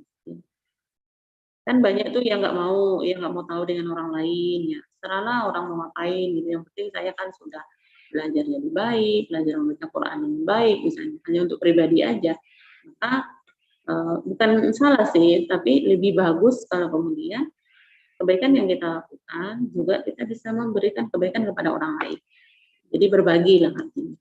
Kan banyak tuh yang nggak mau tahu dengan orang lain ya. Serahlah orang mau ngapain gitu. Yang penting saya kan sudah belajar lebih baik, belajar membaca Quran dengan baik, misalnya hanya untuk pribadi aja. Maka bukan salah sih, tapi lebih bagus kalau kemudian kebaikan yang kita lakukan juga kita bisa memberikan kebaikan kepada orang lain. Jadi berbagi lah artinya.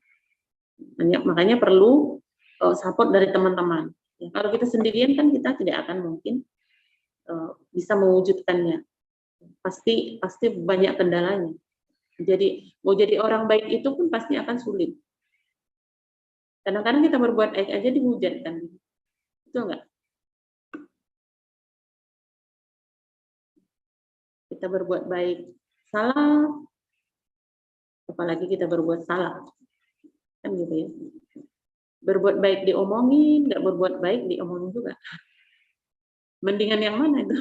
Makanya perlu support dari teman-teman. Ya, kalau kita sendirian kan kita tidak akan mungkin bisa mewujudkannya. Pasti banyak kendalanya. Jadi mau jadi orang baik itu pun pasti akan sulit. Kadang-kadang kita berbuat baik aja dihujat kan. Betul nggak? Kita berbuat baik salah, apalagi kita berbuat salah. Kan gitu ya. Berbuat baik diomongin, nggak berbuat baik diomongin juga. Mendingan yang mana itu?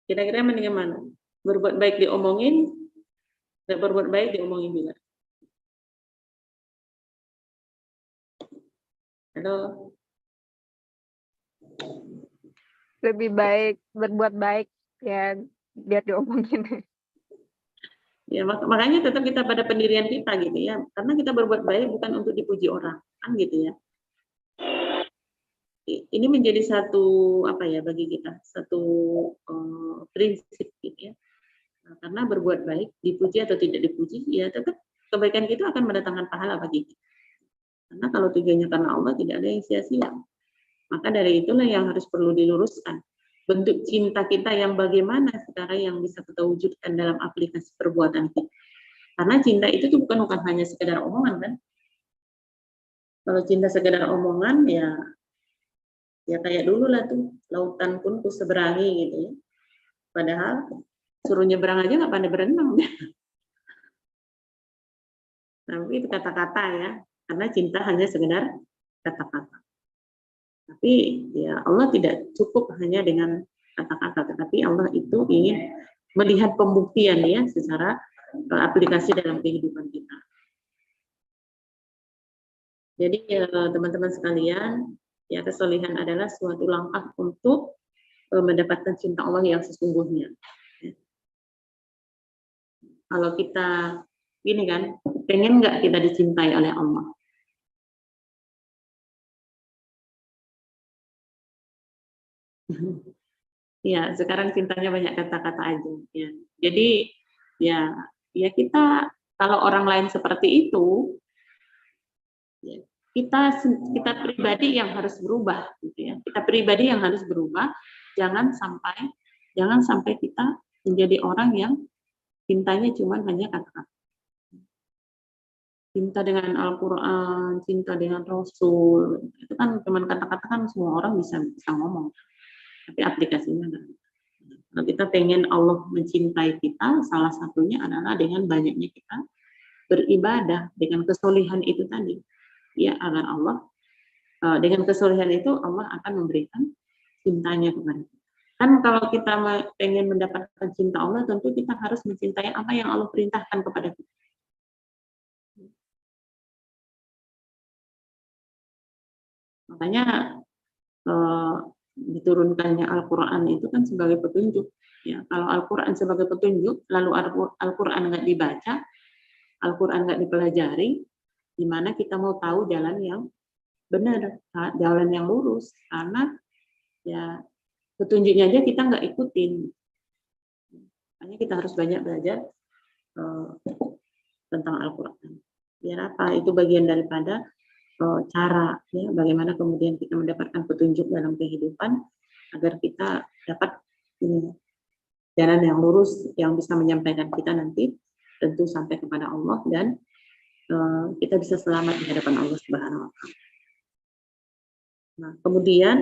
Kira-kira mendingan mana? Berbuat baik diomongin, nggak berbuat baik diomongin juga. Halo? Lebih baik berbuat baik ya biar diomongin. Ya, makanya tetap kita pada pendirian kita gitu ya. Karena kita berbuat baik bukan untuk dipuji orang, kan gitu ya. Ini menjadi satu apa ya bagi kita, satu prinsip gitu ya. Nah, karena berbuat baik, dipuji atau tidak dipuji, ya tetap kebaikan kita akan mendatangkan pahala bagi kita. Karena kalau tujuannya karena Allah, tidak ada yang sia-sia. Maka dari itulah yang harus perlu diluruskan. Bentuk cinta kita yang bagaimana sekarang yang bisa kita wujudkan dalam aplikasi perbuatan kita. Karena cinta itu tuh bukan hanya sekedar omongan kan. Kalau cinta sekedar omongan ya kayak dulu lah tuh, lautan pun ku seberangi gitu ya. Padahal suruh nyebrang aja nggak pandai berenang. Tapi itu kata-kata ya, karena cinta hanya sekedar kata-kata. Tapi ya Allah tidak cukup hanya dengan kata-kata, tetapi Allah itu ingin melihat pembuktian ya secara aplikasi dalam kehidupan kita. Jadi teman-teman sekalian, ya kesolihan adalah suatu langkah untuk mendapatkan cinta Allah yang sesungguhnya. Kalau kita gini kan, pengen nggak kita dicintai oleh Allah? Ya, sekarang cintanya banyak kata-kata aja. Ya. Jadi ya kita kalau orang lain seperti itu, ya, kita pribadi yang harus berubah, gitu ya. Kita pribadi yang harus berubah. Jangan sampai kita menjadi orang yang cintanya cuma hanya kata-kata. Cinta dengan Al-Quran, cinta dengan Rasul, itu kan cuma kata-kata kan semua orang bisa ngomong, tapi aplikasinya enggak. Kalau kita pengen Allah mencintai kita, salah satunya adalah dengan banyaknya kita beribadah dengan kesolihan itu tadi, ya agar Allah dengan kesolihan itu Allah akan memberikan cintanya kepada kita. Kan kalau kita pengen mendapatkan cinta Allah, tentu kita harus mencintai apa yang Allah perintahkan kepada kita. Makanya diturunkannya Al-Quran itu kan sebagai petunjuk. Ya, kalau Al-Quran sebagai petunjuk, lalu Al-Quran nggak dibaca, Al-Quran nggak dipelajari, gimana kita mau tahu jalan yang benar, jalan yang lurus? Karena ya petunjuknya aja kita nggak ikutin. Makanya kita harus banyak belajar tentang Al-Quran. Biar apa? Itu bagian daripada cara ya bagaimana kemudian kita mendapatkan petunjuk dalam kehidupan agar kita dapat jalan yang lurus yang bisa menyampaikan kita nanti tentu sampai kepada Allah dan kita bisa selamat di hadapan Allah Subhanahu wa Ta'ala. Nah, kemudian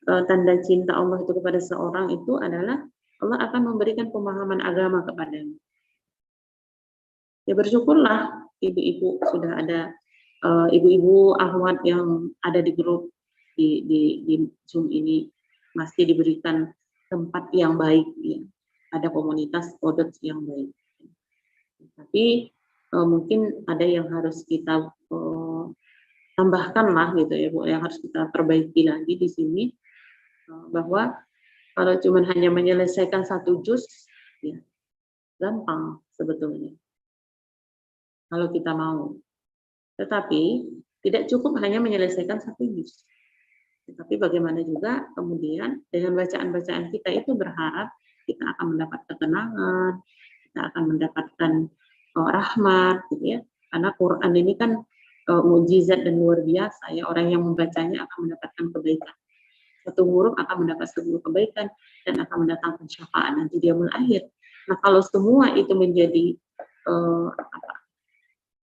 tanda cinta Allah itu kepada seorang itu adalah Allah akan memberikan pemahaman agama kepadanya. Ya bersyukurlah ibu-ibu sudah ada ibu-ibu akhwat yang ada di grup di Zoom ini masih diberikan tempat yang baik, ya. Ada komunitas kodok yang baik. Tapi mungkin ada yang harus kita tambahkan lah gitu ya Bu, yang harus kita perbaiki lagi di sini bahwa kalau cuma hanya menyelesaikan satu juz, ya gampang sebetulnya kalau kita mau. Tetapi tidak cukup hanya menyelesaikan satu juz. Tetapi bagaimana juga kemudian dengan bacaan-bacaan kita itu berharap kita akan mendapat ketenangan, kita akan mendapatkan rahmat, gitu ya. Karena Quran ini kan mukjizat dan luar biasa ya. Orang yang membacanya akan mendapatkan kebaikan. Satu huruf akan mendapat 10 kebaikan dan akan mendatangkan syafaat nanti di yaumul akhir. Nah kalau semua itu menjadi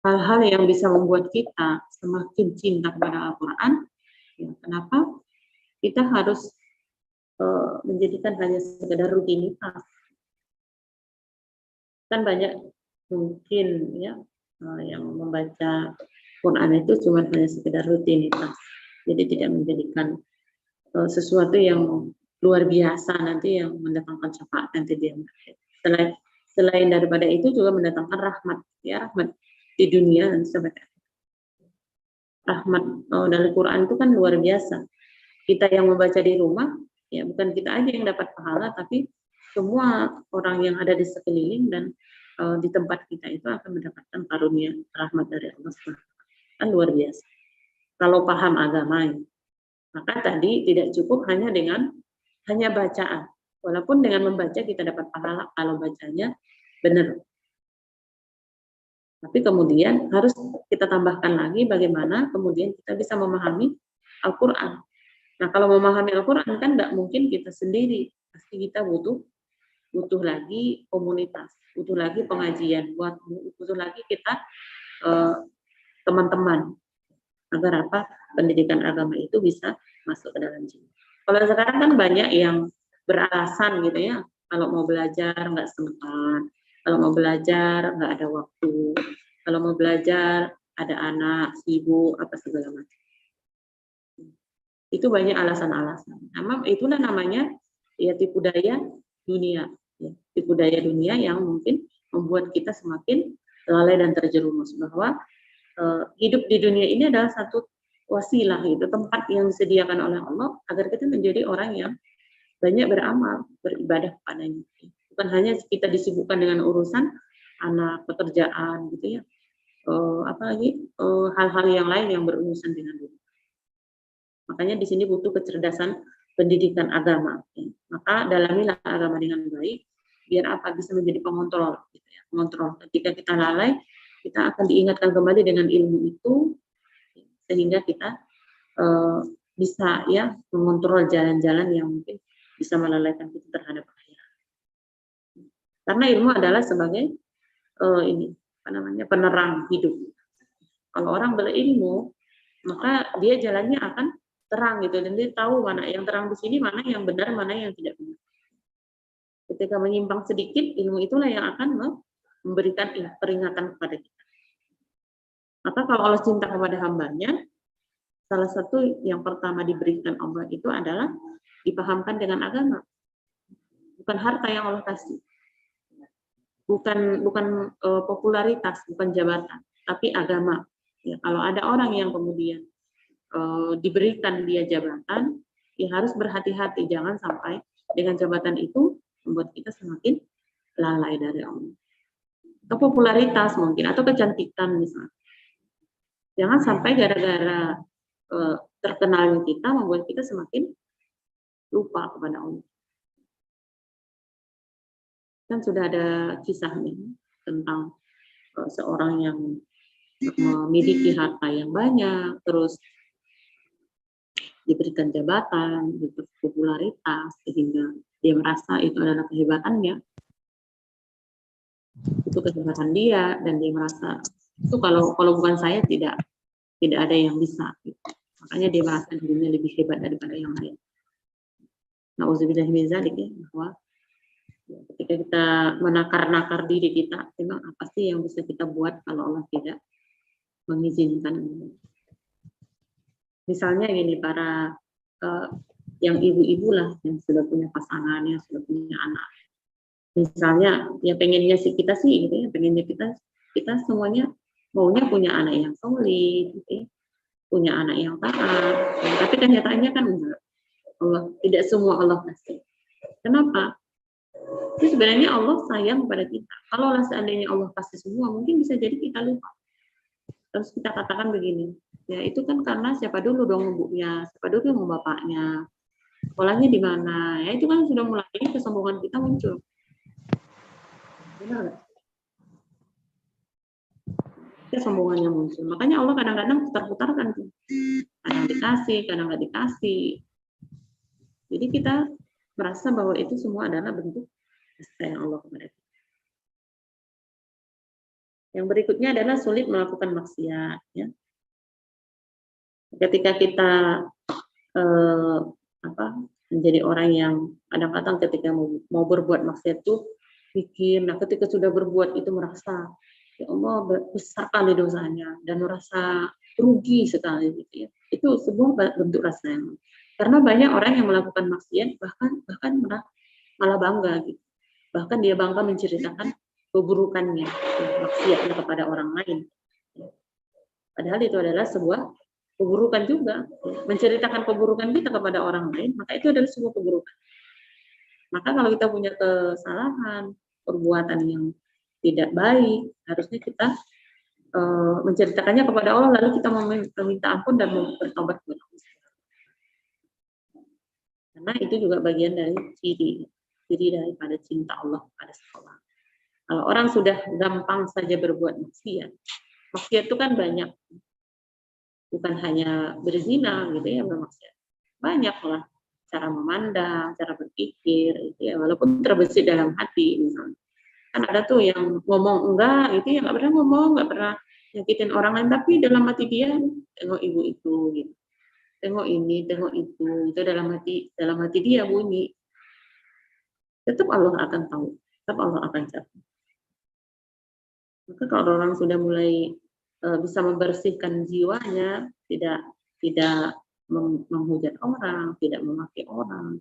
hal-hal yang bisa membuat kita semakin cinta kepada Al-Quran, ya, kenapa kita harus menjadikan hanya sekedar rutinitas? Kan banyak mungkin ya yang membaca Quran itu cuma hanya sekedar rutinitas. Jadi tidak menjadikan sesuatu yang luar biasa nanti yang mendatangkan syafaat nanti dia. Selain daripada itu juga mendatangkan rahmat, ya, rahmat di dunia dan sampai rahmat dalam Quran itu kan luar biasa. Kita yang membaca di rumah, ya bukan kita aja yang dapat pahala, tapi semua orang yang ada di sekeliling dan di tempat kita itu akan mendapatkan karunia rahmat dari Allah SWT. Kan luar biasa. Kalau paham agamanya, maka tadi tidak cukup hanya dengan hanya bacaan. Walaupun dengan membaca kita dapat pahala kalau bacanya benar. Tapi kemudian harus kita tambahkan lagi bagaimana kemudian kita bisa memahami Al-Quran. Nah, kalau memahami Al-Quran kan tidak mungkin kita sendiri. Pasti kita butuh lagi komunitas, butuh lagi pengajian, butuh lagi kita teman-teman agar apa pendidikan agama itu bisa masuk ke dalam jiwa. Kalau sekarang kan banyak yang beralasan gitu ya, kalau mau belajar nggak sempat, kalau mau belajar nggak ada waktu, kalau mau belajar ada anak, sibuk, apa segala macam. Itu banyak alasan-alasan. Itulah namanya ya tipu daya dunia. Ya, tipu daya dunia yang mungkin membuat kita semakin lalai dan terjerumus bahwa hidup di dunia ini adalah satu wasilah, gitu, tempat yang disediakan oleh Allah agar kita menjadi orang yang banyak beramal, beribadah kepadanya. Bukan hanya kita disibukkan dengan urusan anak, pekerjaan, gitu ya. Apalagi hal-hal yang lain yang berurusan dengan dunia. Makanya di sini butuh kecerdasan pendidikan agama. Ya. Maka dalamilah agama dengan baik, biar apa bisa menjadi pengontrol. Gitu ya. Pengontrol. Ketika kita lalai, kita akan diingatkan kembali dengan ilmu itu, sehingga kita bisa ya mengontrol jalan-jalan yang mungkin bisa melalaikan kita terhadap akhirat. Karena ilmu adalah sebagai penerang hidup. Kalau orang berilmu, maka dia jalannya akan terang gitu, dan dia tahu mana yang terang di sini, mana yang benar, mana yang tidak benar. Ketika menyimpang sedikit, ilmu itulah yang akan memberikan peringatan kepada kita. Maka kalau Allah cinta kepada hambanya, salah satu yang pertama diberikan Allah itu adalah dipahamkan dengan agama. Bukan harta yang Allah kasih. Bukan popularitas, bukan jabatan, tapi agama. Ya, kalau ada orang yang kemudian diberikan dia jabatan, ya harus berhati-hati, jangan sampai dengan jabatan itu membuat kita semakin lalai dari Allah. Atau popularitas mungkin, atau kecantikan misalnya. Jangan sampai gara-gara terkenalnya kita membuat kita semakin lupa kepada Allah. Kan sudah ada kisahnya tentang seorang yang memiliki harta yang banyak, terus diberikan jabatan, popularitas, sehingga dia merasa itu adalah kehebatannya. Itu kehebatan dia, dan dia merasa itu kalau bukan saya tidak ada yang bisa. Gitu. Makanya dia merasa dirinya lebih hebat daripada yang lain. Nauzubillah min dzalik, ya, bahwa ketika kita menakar-nakar diri kita, memang apa sih yang bisa kita buat kalau Allah tidak mengizinkan? Misalnya gini, para yang ibu-ibu lah, yang sudah punya pasangan, yang sudah punya anak. Misalnya, ya pengennya sih kita sih, gitu ya, pengennya kita semuanya maunya punya anak yang solid, gitu ya, punya anak yang taat. Tapi kenyataannya kan enggak. Allah tidak semua Allah kasih. Kenapa? Itu sebenarnya Allah sayang kepada kita. Kalau seandainya Allah kasih semua, mungkin bisa jadi kita lupa. Terus kita katakan begini, ya itu kan karena siapa dulu dong ibunya, siapa dulu yang bapaknya, sekolahnya di mana, ya itu kan sudah mulai kesombongan kita muncul. Benar nggak? Kesombongannya muncul. Makanya Allah kadang-kadang putar-putarkan tuh. Kadang dikasih, kadang nggak dikasih. Jadi kita merasa bahwa itu semua adalah bentuk kasih sayang Allah kepada kita. Yang berikutnya adalah sulit melakukan maksiat. Ya. Ketika kita menjadi orang yang kadang-kadang ketika mau berbuat maksiat itu pikir, nah ketika sudah berbuat itu merasa ya Allah besar kali dosanya dan merasa rugi sekali gitu ya. Itu sebuah bentuk rasa yang, karena banyak orang yang melakukan maksiat bahkan malah bangga gitu. Bahkan dia bangga menceritakan keburukannya, maksiatnya kepada orang lain. Padahal itu adalah sebuah keburukan juga. Menceritakan keburukan kita kepada orang lain, maka itu adalah sebuah keburukan. Maka kalau kita punya kesalahan, perbuatan yang tidak baik, harusnya kita menceritakannya kepada Allah, lalu kita meminta ampun dan bertobat kepada Allah. Karena itu juga bagian dari ciri daripada cinta Allah pada seseorang. Kalau orang sudah gampang saja berbuat maksiat itu kan banyak, bukan hanya berzina gitu ya, bermaksiat. Banyak lah cara memandang, cara berpikir, gitu ya, walaupun terbesit dalam hati misalnya. Kan ada tuh yang ngomong enggak, gitu ya, nggak pernah ngomong, nggak pernah nyakitin orang lain, tapi dalam hati dia tengok ibu itu, gitu. Tengok ini, tengok itu dalam hati dia bunyi. Tetap Allah akan tahu, tetap Allah akan catat. Maka kalau orang sudah mulai bisa membersihkan jiwanya, tidak menghujat orang, tidak memaki orang,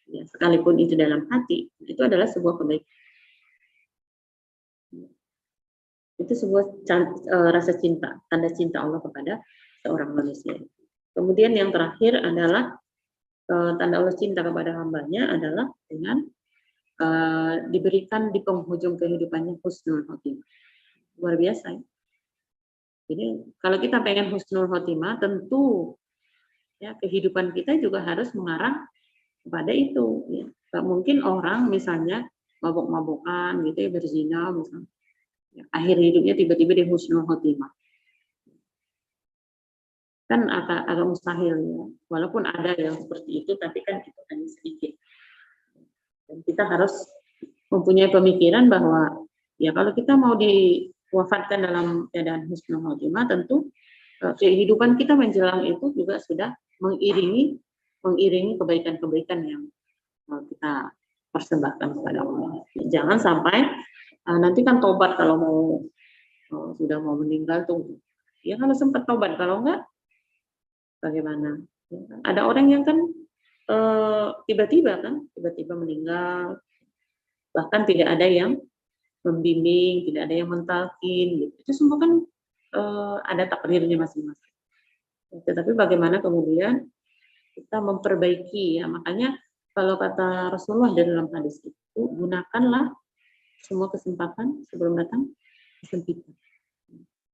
ya, sekalipun itu dalam hati, itu adalah sebuah kebaikan. Itu sebuah rasa cinta, tanda cinta Allah kepada seorang manusia. Kemudian yang terakhir adalah tanda Allah cinta kepada hambanya adalah dengan diberikan di penghujung kehidupannya husnul khotimah. Luar biasa ya. Jadi kalau kita pengen husnul khotimah, tentu ya kehidupan kita juga harus mengarah kepada itu. Ya. Gak mungkin orang misalnya mabok-mabokan gitu ya, berzina misalnya, ya, akhir hidupnya tiba-tiba dia husnul khotimah. Kan agak mustahil ya. Walaupun ada yang seperti itu, tapi kan itu hanya sedikit. Dan kita harus mempunyai pemikiran bahwa ya kalau kita mau wafatkan dalam keadaan husnul khotimah, tentu kehidupan kita menjelang itu juga sudah mengiringi kebaikan-kebaikan yang kita persembahkan kepada Allah. Jangan sampai nanti kan tobat kalau mau sudah mau meninggal tuh, ya kalau sempat tobat, kalau enggak bagaimana? Ya, kan? Ada orang yang kan tiba-tiba meninggal, bahkan tidak ada yang membimbing, tidak ada yang mentalkin, gitu. Itu semua kan ada takdirnya masing-masing. Tetapi bagaimana kemudian kita memperbaiki ya, makanya kalau kata Rasulullah dalam hadis itu, gunakanlah semua kesempatan sebelum datang kesempitan.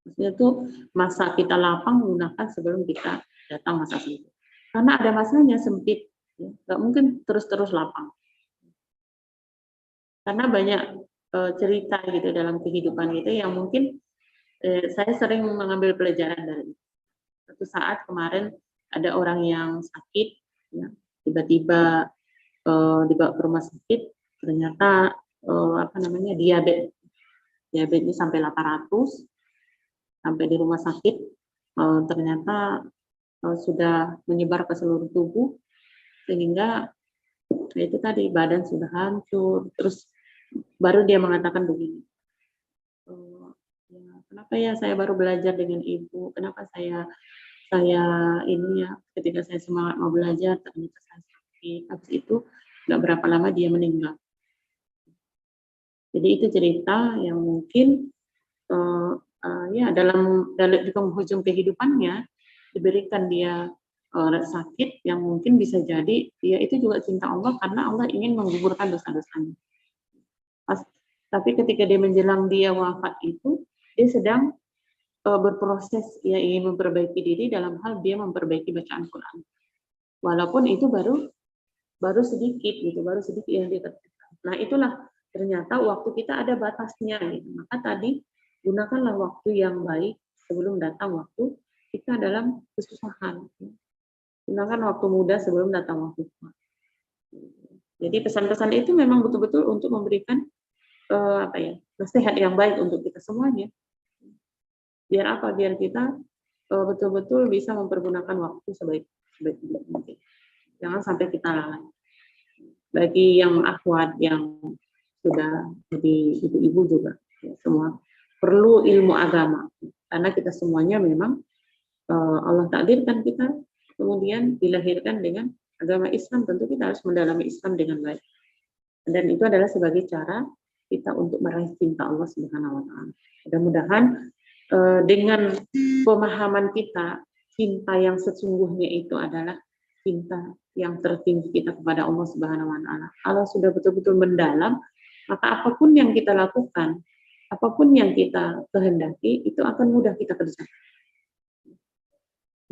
Maksudnya itu masa kita lapang gunakan sebelum kita datang masa sempit. Karena ada masanya sempit, ya. Nggak mungkin terus-terus lapang. Karena banyak cerita gitu dalam kehidupan itu yang mungkin saya sering mengambil pelajaran dari itu. Suatu saat kemarin ada orang yang sakit, ya, tiba-tiba dibawa ke rumah sakit, ternyata diabetesnya sampai 800, sampai di rumah sakit ternyata sudah menyebar ke seluruh tubuh, sehingga itu tadi badan sudah hancur. Terus baru dia mengatakan begini, ya, kenapa ya saya baru belajar dengan ibu, kenapa saya ini ya, ketika saya semangat mau belajar ternyata saya sakit. Habis itu nggak berapa lama dia meninggal. Jadi itu cerita yang mungkin ya dalam di penghujung kehidupannya diberikan dia sakit yang mungkin bisa jadi dia itu juga cinta Allah karena Allah ingin menggugurkan dosa-dosanya. Tapi ketika dia menjelang dia wafat itu, dia sedang berproses, ya ingin memperbaiki diri dalam hal dia memperbaiki bacaan Quran. Walaupun itu baru sedikit gitu, baru sedikit yang dia kerjakan. Nah itulah ternyata waktu kita ada batasnya. Gitu. Maka tadi gunakanlah waktu yang baik sebelum datang waktu kita dalam kesusahan. Gunakan waktu muda sebelum datang waktu tua. Jadi pesan-pesan itu memang betul-betul untuk memberikan nasihat yang baik untuk kita semuanya. Biar apa? Biar kita betul-betul bisa mempergunakan waktu sebaik mungkin. Jangan sampai kita lalai. Bagi yang akhwat yang sudah jadi ibu-ibu juga, ya, semua perlu ilmu agama. Karena kita semuanya memang Allah takdirkan kita kemudian dilahirkan dengan agama Islam, tentu kita harus mendalami Islam dengan baik. Dan itu adalah sebagai cara kita untuk meraih cinta Allah Subhanahu wa taala. Mudah-mudahan dengan pemahaman kita, cinta yang sesungguhnya itu adalah cinta yang tertinggi kita kepada Allah Subhanahu wa taala. Allah sudah betul-betul mendalam, maka apapun yang kita lakukan, apapun yang kita kehendaki, itu akan mudah kita kerjakan.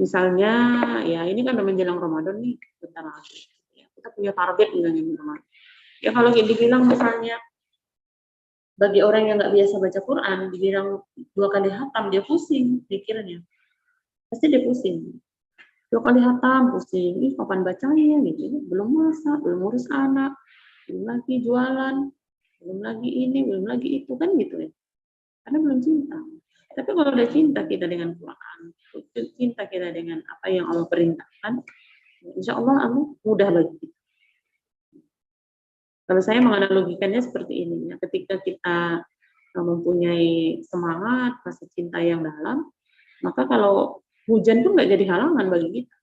Misalnya, ya ini kan menjelang Ramadan nih, bentar lagi. Kita punya target misalnya Ramadan. Ya kalau dibilang misalnya, bagi orang yang nggak biasa baca Quran, dibilang 2 kali hatam, dia pusing pikirnya. Pasti dia pusing. 2 kali hatam, pusing. Ih, kapan bacanya? Gitu. Belum masak, belum urus anak, belum lagi jualan, belum lagi ini, belum lagi itu, kan gitu ya. Karena belum cinta. Tapi kalau udah cinta kita dengan Quran, cinta kita dengan apa yang Allah perintahkan, insya Allah mudah bagi kita. Kalau saya menganalogikannya seperti ini, ya, ketika kita mempunyai semangat, rasa cinta yang dalam, maka kalau hujan pun nggak jadi halangan bagi kita.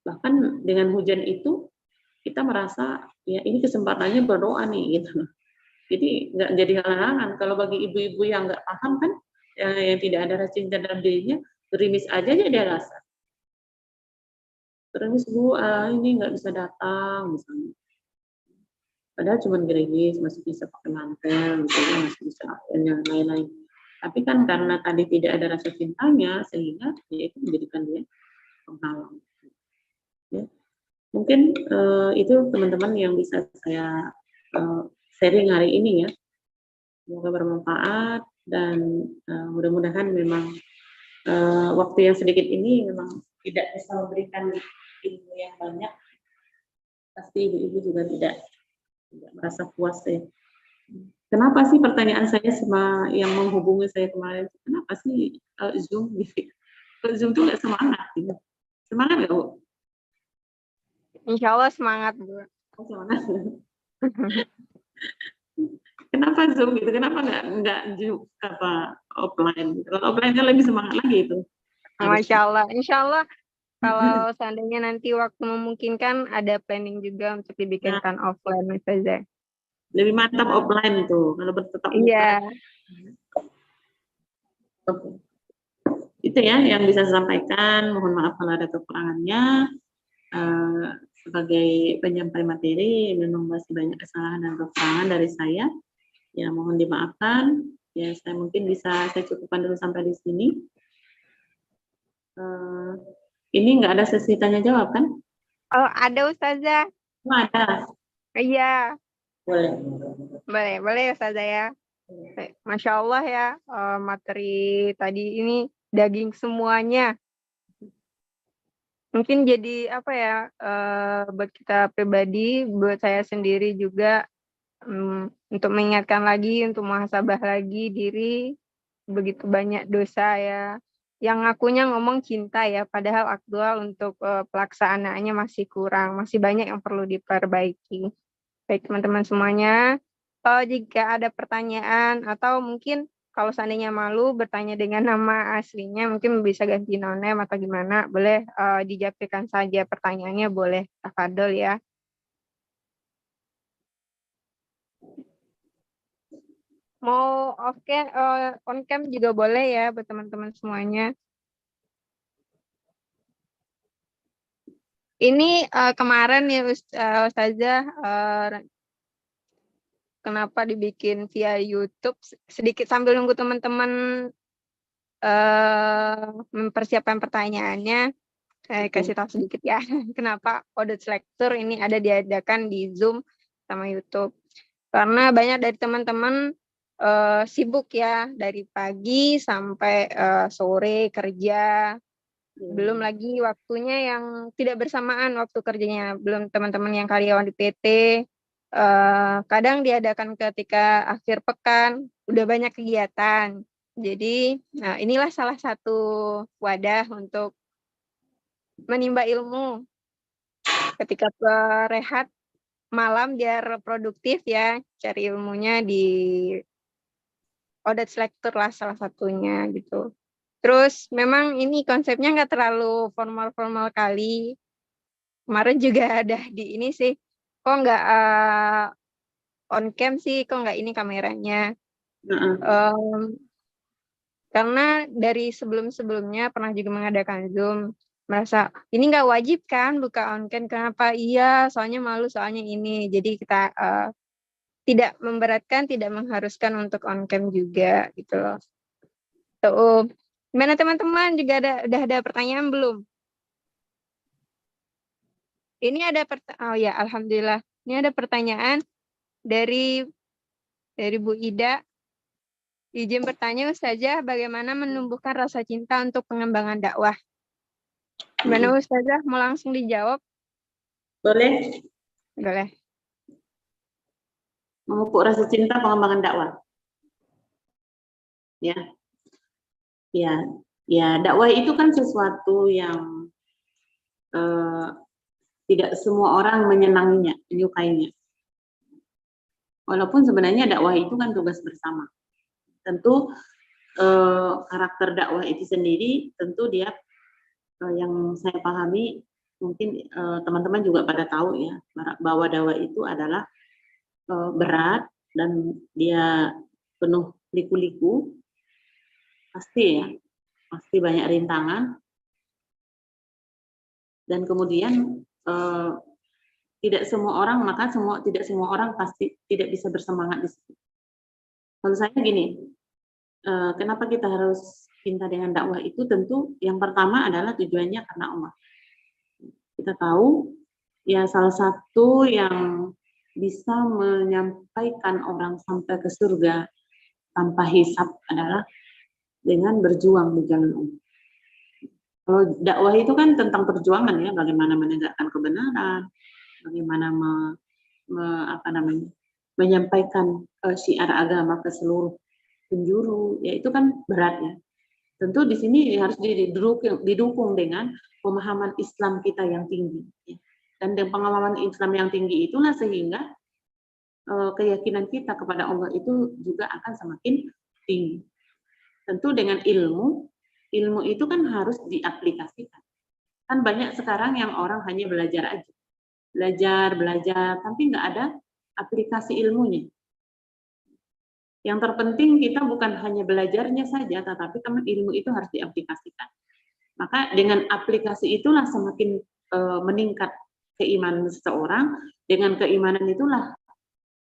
Bahkan dengan hujan itu, kita merasa, ya ini kesempatannya berdoa nih, gitu. Jadi nggak jadi halangan. Kalau bagi ibu-ibu yang nggak paham kan, yang tidak ada rasa cinta dalam dirinya, gerimis aja jadi alasan. Gerimis Bu, ini nggak bisa datang misalnya. Padahal cuma gerimis, masih bisa pakai mantel, misalnya masih bisa dan yang lain-lain. Tapi kan karena tadi tidak ada rasa cintanya, sehingga dia itu menjadikan dia penghalang. Ya. Mungkin itu teman-teman yang bisa saya sharing hari ini ya. Semoga bermanfaat dan mudah-mudahan memang waktu yang sedikit ini memang tidak bisa memberikan ilmu yang banyak. Pasti ibu-ibu juga tidak merasa puas ya. Kenapa sih pertanyaan saya sama yang menghubungi saya kemarin? Kenapa sih Zoom gitu? Zoom tuh nggak semangat gitu. Semangat nggak Bu? Insya Allah semangat Bu. Oh, semangat. Kenapa Zoom gitu? Kenapa nggak Zoom apa offline? Kalau offline kan lebih semangat lagi itu. Masya Allah. Insya Allah kalau seandainya nanti waktu memungkinkan ada planning juga untuk dibikinkan offline saja. Lebih mantap offline tuh kalau bertetap muka. Iya. Oke. Itu ya yang bisa saya sampaikan. Mohon maaf kalau ada kekurangannya. Sebagai penyampai materi memang masih banyak kesalahan dan kekurangan dari saya. Ya mohon dimaafkan. Ya saya mungkin bisa saya cukupkan dulu sampai di sini. Ini nggak ada sesi tanya jawab kan? Oh ada Ustazah. Oh, ada. Iya. Boleh. Boleh Ustazah ya. Masya Allah ya, materi tadi ini daging semuanya. Mungkin jadi apa ya, buat kita pribadi, buat saya sendiri juga, untuk mengingatkan lagi, untuk muhasabah lagi diri, begitu banyak dosa ya, yang ngakunya ngomong cinta ya, padahal aktual untuk pelaksanaannya masih kurang, masih banyak yang perlu diperbaiki. Baik teman-teman semuanya, jika ada pertanyaan atau mungkin kalau seandainya malu bertanya dengan nama aslinya, mungkin bisa ganti no name atau gimana, boleh dijawabkan saja pertanyaannya, boleh tafadhol ya. Mau on cam juga boleh ya buat teman-teman semuanya. Ini kemarin ya Ustazah, kenapa dibikin via YouTube, sedikit sambil nunggu teman-teman mempersiapkan pertanyaannya, saya kasih tahu sedikit ya, kenapa Odet Lecture ini ada diadakan di Zoom sama YouTube. Karena banyak dari teman-teman sibuk ya, dari pagi sampai sore kerja, belum lagi waktunya yang tidak bersamaan waktu kerjanya, belum teman-teman yang karyawan di PT, kadang diadakan ketika akhir pekan, udah banyak kegiatan. Jadi, nah inilah salah satu wadah untuk menimba ilmu ketika rehat malam biar produktif ya, cari ilmunya di audit selector lah salah satunya gitu. Terus memang ini konsepnya nggak terlalu formal-formal kali. Kemarin juga ada di ini sih, kok nggak on cam sih, kok nggak ini kameranya. Karena dari sebelum-sebelumnya pernah juga mengadakan Zoom, merasa ini nggak wajib kan buka on cam, kenapa? Iya, soalnya malu, soalnya ini. Jadi kita tidak memberatkan, tidak mengharuskan untuk on cam juga gitu loh. Tuh, gimana teman-teman, juga udah ada pertanyaan belum? Ini ada oh ya, alhamdulillah. Ini ada pertanyaan dari Bu Ida. Izin bertanya Ustazah, bagaimana menumbuhkan rasa cinta untuk pengembangan dakwah? Gimana Ustazah, mau langsung dijawab? Boleh? Boleh. Memupuk rasa cinta pengembangan dakwah. Ya. Ya, dakwah itu kan sesuatu yang tidak semua orang menyenanginya, menyukainya. Walaupun sebenarnya dakwah itu kan tugas bersama. Tentu karakter dakwah itu sendiri, tentu dia yang saya pahami, mungkin teman-teman juga pada tahu ya, bahwa dakwah itu adalah berat dan dia penuh liku-liku, pasti ya, pasti banyak rintangan, dan kemudian tidak semua orang, tidak semua orang pasti tidak bisa bersemangat di situ. Kalau saya gini, kenapa kita harus cinta dengan dakwah itu? Tentu yang pertama adalah tujuannya karena Allah. Kita tahu ya, salah satu yang bisa menyampaikan orang sampai ke surga tanpa hisab adalah dengan berjuang di jalan Allah. Kalau dakwah itu kan tentang perjuangan ya, bagaimana menegakkan kebenaran, bagaimana menyampaikan syiar agama ke seluruh penjuru, ya itu kan berat ya. Tentu di sini harus didukung dengan pemahaman Islam kita yang tinggi. Ya. Dan dengan pemahaman Islam yang tinggi itulah sehingga keyakinan kita kepada Allah itu juga akan semakin tinggi. Tentu dengan ilmu itu kan harus diaplikasikan. Kan banyak sekarang yang orang hanya belajar aja. Belajar, tapi nggak ada aplikasi ilmunya. Yang terpenting kita bukan hanya belajarnya saja, tetapi ilmu itu harus diaplikasikan. Maka dengan aplikasi itulah semakin meningkat keimanan seseorang. Dengan keimanan itulah,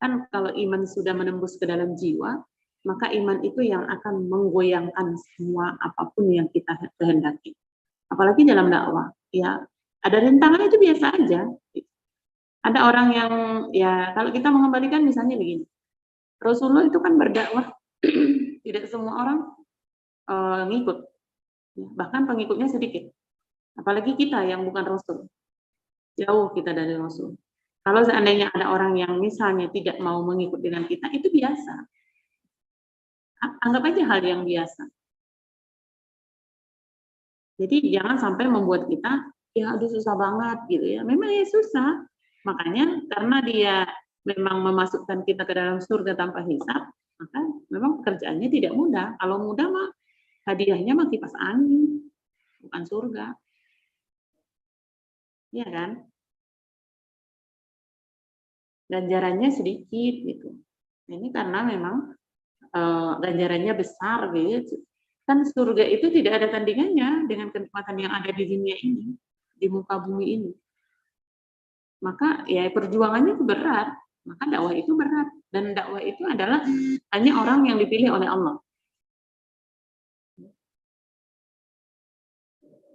kan kalau iman sudah menembus ke dalam jiwa, maka iman itu yang akan menggoyangkan semua apapun yang kita kehendaki. Apalagi dalam dakwah, ya ada rintangan itu biasa aja. Ada orang yang, ya kalau kita mengembalikan misalnya begini, Rasulullah itu kan berdakwah, tidak semua orang ngikut, bahkan pengikutnya sedikit. Apalagi kita yang bukan Rasul, jauh kita dari Rasul. Kalau seandainya ada orang yang misalnya tidak mau mengikut dengan kita, itu biasa. Anggap aja hal yang biasa. Jadi jangan sampai membuat kita, ya aduh susah banget gitu ya. Memang ya susah. Makanya karena dia memang memasukkan kita ke dalam surga tanpa hisab, maka memang pekerjaannya tidak mudah. Kalau mudah mah hadiahnya mah kipas angin, bukan surga. Iya kan? Ganjarannya sedikit gitu. Ini karena memang ganjarannya besar gitu. Kan surga itu tidak ada tandingannya dengan kenikmatan yang ada di dunia ini, di muka bumi ini. Maka ya perjuangannya itu berat, maka dakwah itu berat. Dan dakwah itu adalah hanya orang yang dipilih oleh Allah.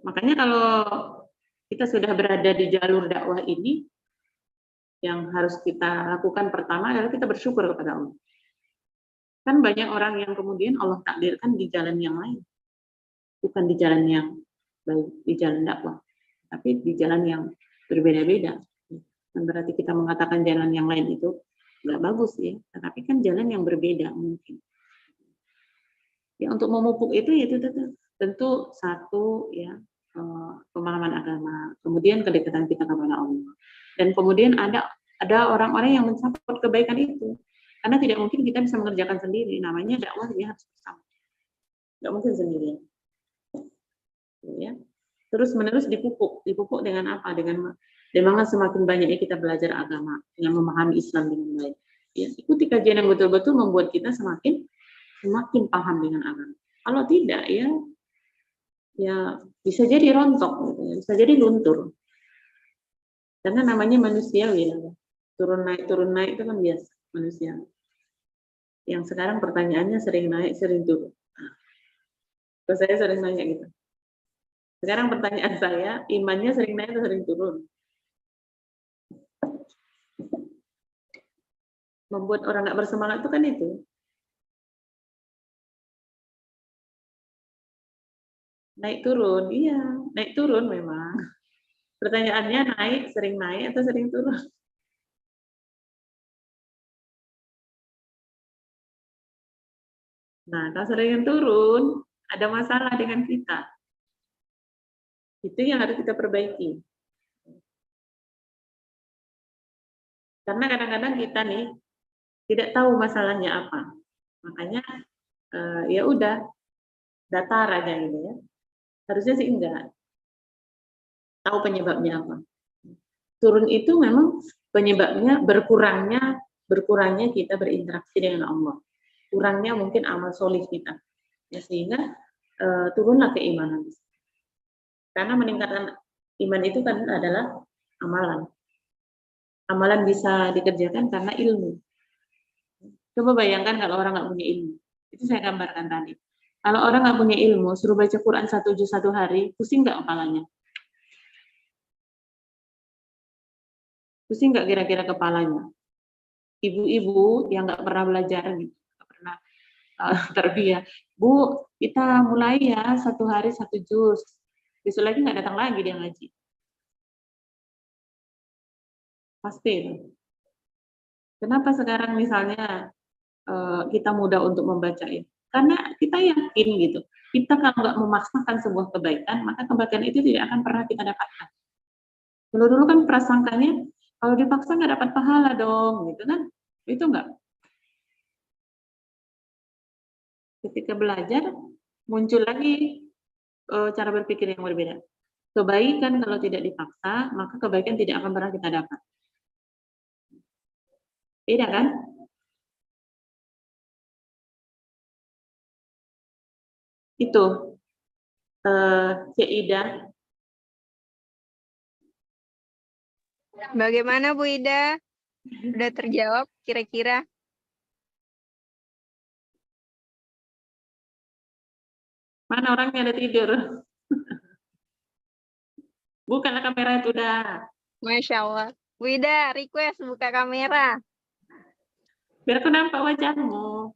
Makanya kalau kita sudah berada di jalur dakwah ini, yang harus kita lakukan pertama adalah kita bersyukur kepada Allah. Kan banyak orang yang kemudian Allah takdirkan di jalan yang lain. Bukan di jalan yang baik, di jalan dakwah. Tapi di jalan yang berbeda-beda. Dan berarti kita mengatakan jalan yang lain itu nggak bagus ya. Tetapi kan jalan yang berbeda mungkin. Ya untuk memupuk itu ya tentu satu ya pemahaman agama. Kemudian kedekatan kita kepada Allah. Dan kemudian ada orang-orang yang mensupport kebaikan itu. Karena tidak mungkin kita bisa mengerjakan sendiri. Namanya dakwah dia harus bersama. Nggak mungkin sendirian. Ya. Terus menerus dipupuk dengan apa? Dengan semakin banyaknya kita belajar agama, dengan memahami Islam dengan baik. Ya, ikuti kajian yang betul-betul membuat kita semakin paham dengan agama. Kalau tidak, ya bisa jadi rontok, gitu, ya. Bisa jadi luntur. Karena namanya manusiawi, ya. Turun naik itu kan biasa manusia. Yang sekarang pertanyaannya sering naik, sering turun. Nah, saya sering nanya gitu. Sekarang pertanyaan saya, imannya sering naik atau sering turun? Membuat orang nggak bersemangat itu kan itu. Naik turun, iya, naik turun memang. Pertanyaannya sering naik atau sering turun? Nah, kalau sering turun, ada masalah dengan kita. Itu yang harus kita perbaiki. Karena kadang-kadang kita nih tidak tahu masalahnya apa. Makanya ya udah datar aja gitu ya. Harusnya sih enggak. Tahu penyebabnya apa. Turun itu memang penyebabnya berkurangnya kita berinteraksi dengan Allah. Kurangnya mungkin amal solih kita. Ya, sehingga turunlah keimanan. Karena meningkatkan iman itu kan adalah amalan. Amalan bisa dikerjakan karena ilmu. Coba bayangkan kalau orang nggak punya ilmu. Itu saya gambarkan tadi. Kalau orang nggak punya ilmu, suruh baca Quran 1 juz 1 hari, pusing nggak kepalanya? Pusing nggak kira-kira kepalanya? Ibu-ibu yang nggak pernah belajar, nggak pernah terbiasa, Bu, kita mulai ya 1 hari 1 juz. Besok lagi nggak datang lagi dia ngaji. Pasti. Kenapa sekarang misalnya kita mudah untuk membaca ini? Karena kita yakin gitu. Kita kalau nggak memaksakan sebuah kebaikan, maka kebaikan itu tidak akan pernah kita dapatkan. Dulu kan prasangkanya, kalau dipaksa nggak dapat pahala dong, gitu kan? Itu enggak. Ketika belajar, muncul lagi cara berpikir yang berbeda. Kebaikan kalau tidak dipaksa, maka kebaikan tidak akan pernah kita dapat. Beda kan? Itu, Cik Ida. Bagaimana Bu Ida? Udah terjawab kira-kira? Mana orangnya ada tidur? Bukanlah kamera itu dah. Masya Allah. Bu Ida, request buka kamera. Biar aku nampak wajahmu.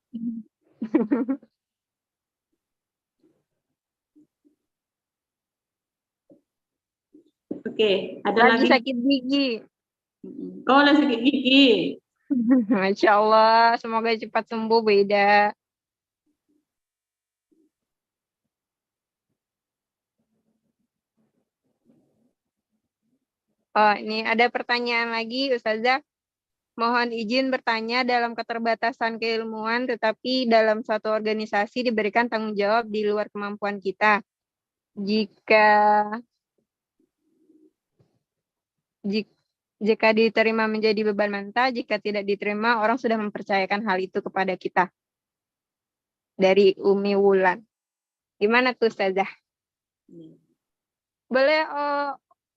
Oke, ada lagi. Sakit gigi. Oh, lagi sakit gigi. Masya Allah, semoga cepat sembuh Bu Ida. Oh, ini ada pertanyaan lagi, Ustazah. Mohon izin bertanya, dalam keterbatasan keilmuan, tetapi dalam suatu organisasi diberikan tanggung jawab di luar kemampuan kita. Jika diterima menjadi beban manta, jika tidak diterima, orang sudah mempercayakan hal itu kepada kita. Dari Umi Wulan. Gimana tuh, Ustazah? Boleh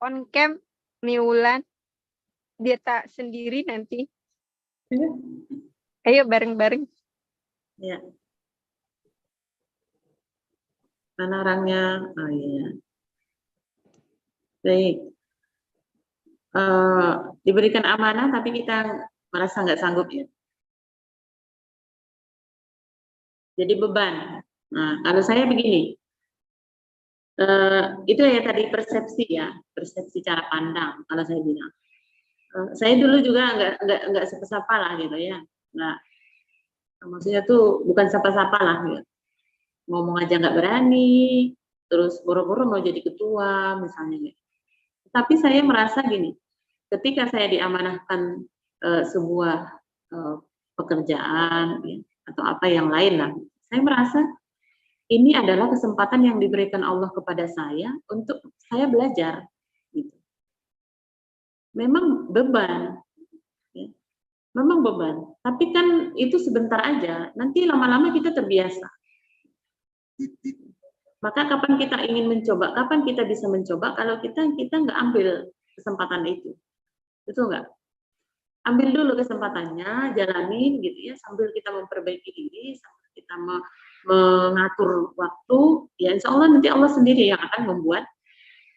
on cam, Umi Wulan? Dia tak sendiri nanti. Ayo bareng-bareng. Ya. Mana orangnya? Oh iya. Baik. Diberikan amanah tapi kita merasa nggak sanggup ya. Jadi beban. Nah, kalau saya begini, itu ya tadi persepsi ya, persepsi cara pandang. Kalau saya bilang, saya dulu juga nggak sapa-sapa lah gitu ya, nggak, maksudnya tuh bukan sapa-sapa lah, gitu. Ngomong aja nggak berani, terus boro-boro mau jadi ketua misalnya gitu. Tapi saya merasa gini, ketika saya diamanahkan sebuah pekerjaan, ya, atau apa yang lain lah. Saya merasa ini adalah kesempatan yang diberikan Allah kepada saya untuk saya belajar. Gitu. Memang beban, ya. Memang beban. Tapi kan itu sebentar aja. Nanti lama-lama kita terbiasa. Maka kapan kita ingin mencoba? Kapan kita bisa mencoba? Kalau kita nggak ambil kesempatan itu, betul nggak? Ambil dulu kesempatannya, jalanin gitu ya, sambil kita memperbaiki diri, sambil kita mengatur waktu, ya insya Allah nanti Allah sendiri yang akan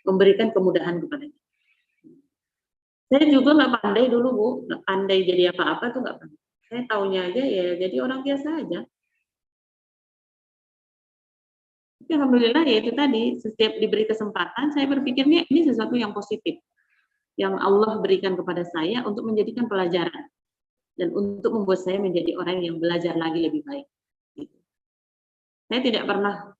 memberikan kemudahan kepada kita. Saya juga nggak pandai dulu Bu, nggak pandai jadi apa-apa tuh nggak pandai. Saya taunya aja ya jadi orang biasa aja. Tapi alhamdulillah ya itu tadi, setiap diberi kesempatan, saya berpikirnya ini sesuatu yang positif. Yang Allah berikan kepada saya untuk menjadikan pelajaran. Dan untuk membuat saya menjadi orang yang belajar lagi lebih baik. Saya tidak pernah,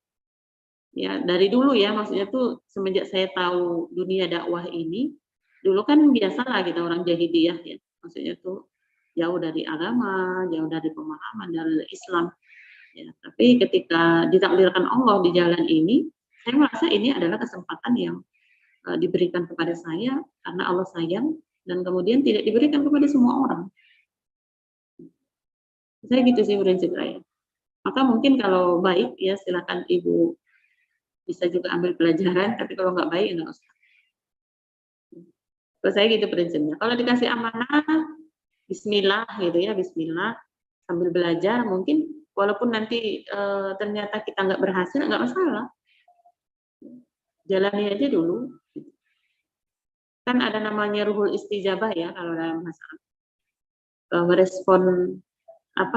ya dari dulu ya, maksudnya tuh semenjak saya tahu dunia dakwah ini, dulu kan biasalah kita orang jahiliyah ya, maksudnya tuh jauh dari agama, jauh dari pemahaman dari Islam. Ya, tapi ketika ditakdirkan Allah di jalan ini, saya merasa ini adalah kesempatan yang diberikan kepada saya karena Allah sayang dan kemudian tidak diberikan kepada semua orang. Saya gitu sih prinsip saya. Maka mungkin kalau baik ya silakan Ibu bisa juga ambil pelajaran, tapi kalau nggak baik nggak usah. Kalau saya gitu prinsipnya. Kalau dikasih amanah, Bismillah gitu ya, Bismillah sambil belajar. Mungkin walaupun nanti ternyata kita nggak berhasil, nggak masalah. Jalani aja dulu. Kan ada namanya ruhul istijabah ya kalau dalam masalah merespon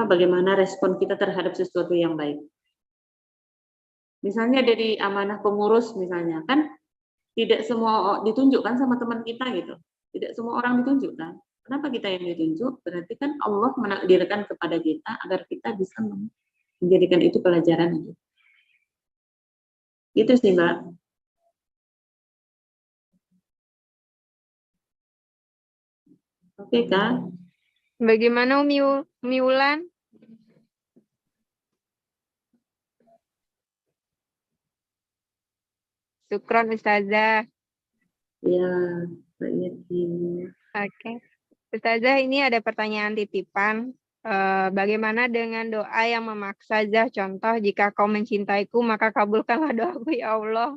bagaimana respon kita terhadap sesuatu yang baik. Misalnya dari amanah pengurus misalnya, kan tidak semua ditunjukkan sama teman kita gitu. Tidak semua orang ditunjukkan. Kenapa kita yang ditunjuk? Berarti kan Allah menakdirkan kepada kita agar kita bisa menjadikan itu pelajaran. Itu sih Mbak. Oke kan? Bagaimana Umi Wulan? Syukron Ustazah. Ya, banyak ini. Oke. Ustazah, ini ada pertanyaan titipan. Bagaimana dengan doa yang memaksa Zah? Contoh, jika kau mencintaiku, maka kabulkanlah doaku ya Allah.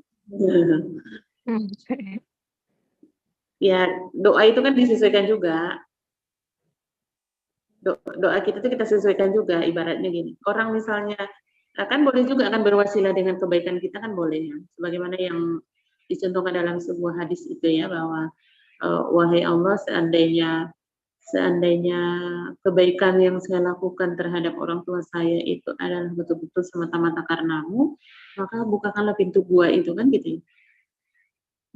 Ya, doa itu kan disesuaikan juga. Doa kita itu kita sesuaikan juga, ibaratnya gini. Orang misalnya, kan boleh juga akan berwasilah dengan kebaikan kita kan boleh ya. Sebagaimana yang dicontohkan dalam sebuah hadis itu ya, bahwa wahai Allah, seandainya kebaikan yang saya lakukan terhadap orang tua saya itu adalah betul-betul semata-mata karenamu, maka bukakanlah pintu gua itu kan gitu.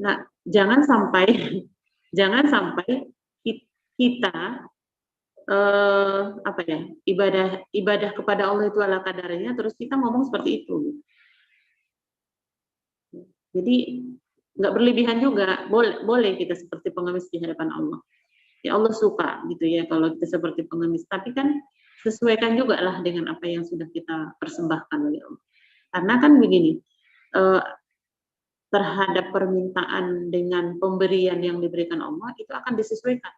Nah, jangan sampai kita ibadah kepada Allah itu ala kadarnya terus kita ngomong seperti itu. Jadi nggak berlebihan juga, boleh kita seperti pengemis di hadapan Allah. Ya Allah suka gitu ya kalau kita seperti pengemis, tapi kan sesuaikan juga lah dengan apa yang sudah kita persembahkan oleh Allah. Karena kan begini, terhadap permintaan dengan pemberian yang diberikan Allah itu akan disesuaikan.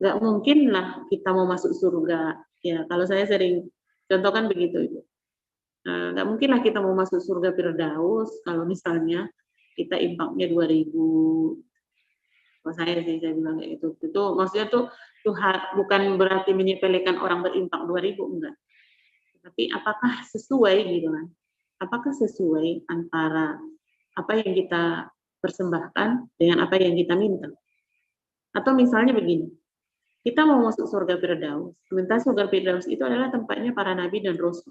Nggak mungkin lah kita mau masuk surga. Ya, kalau saya sering contohkan begitu Ibu. Nggak mungkin lah kita mau masuk surga Firdaus kalau misalnya kita infaknya 2.000. Kalau saya bilang kayak gitu. Itu maksudnya tuh bukan berarti menyepelekan orang berinfak 2.000 enggak. Tapi apakah sesuai gitu kan? Apakah sesuai antara apa yang kita persembahkan dengan apa yang kita minta? Atau misalnya begini, kita mau masuk surga Firdaus, sementara surga Firdaus itu adalah tempatnya para nabi dan rasul.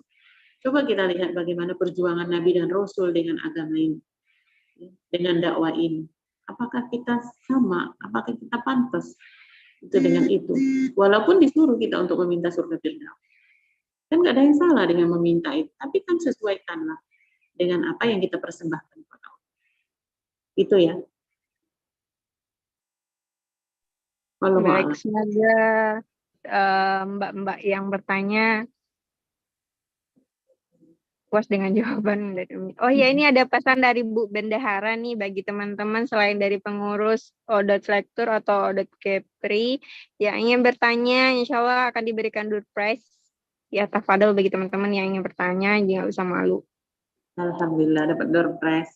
Coba kita lihat bagaimana perjuangan nabi dan rasul dengan agama ini, dengan dakwah ini. Apakah kita sama? Apakah kita pantas itu dengan itu? Walaupun disuruh kita untuk meminta surga Firdaus, kan nggak ada yang salah dengan meminta itu. Tapi kan sesuaikanlah dengan apa yang kita persembahkan kepada Allah. Itu ya. Baik, semoga mbak-mbak yang bertanya puas dengan jawaban dari Umi. Oh ya, ini ada pesan dari Bu Bendahara nih bagi teman-teman selain dari pengurus Odot Lektur atau Odot Kepri yang ingin bertanya, insya Allah akan diberikan door prize. Ya, tafadhol bagi teman-teman yang ingin bertanya, jangan usah malu. Alhamdulillah dapat door prize.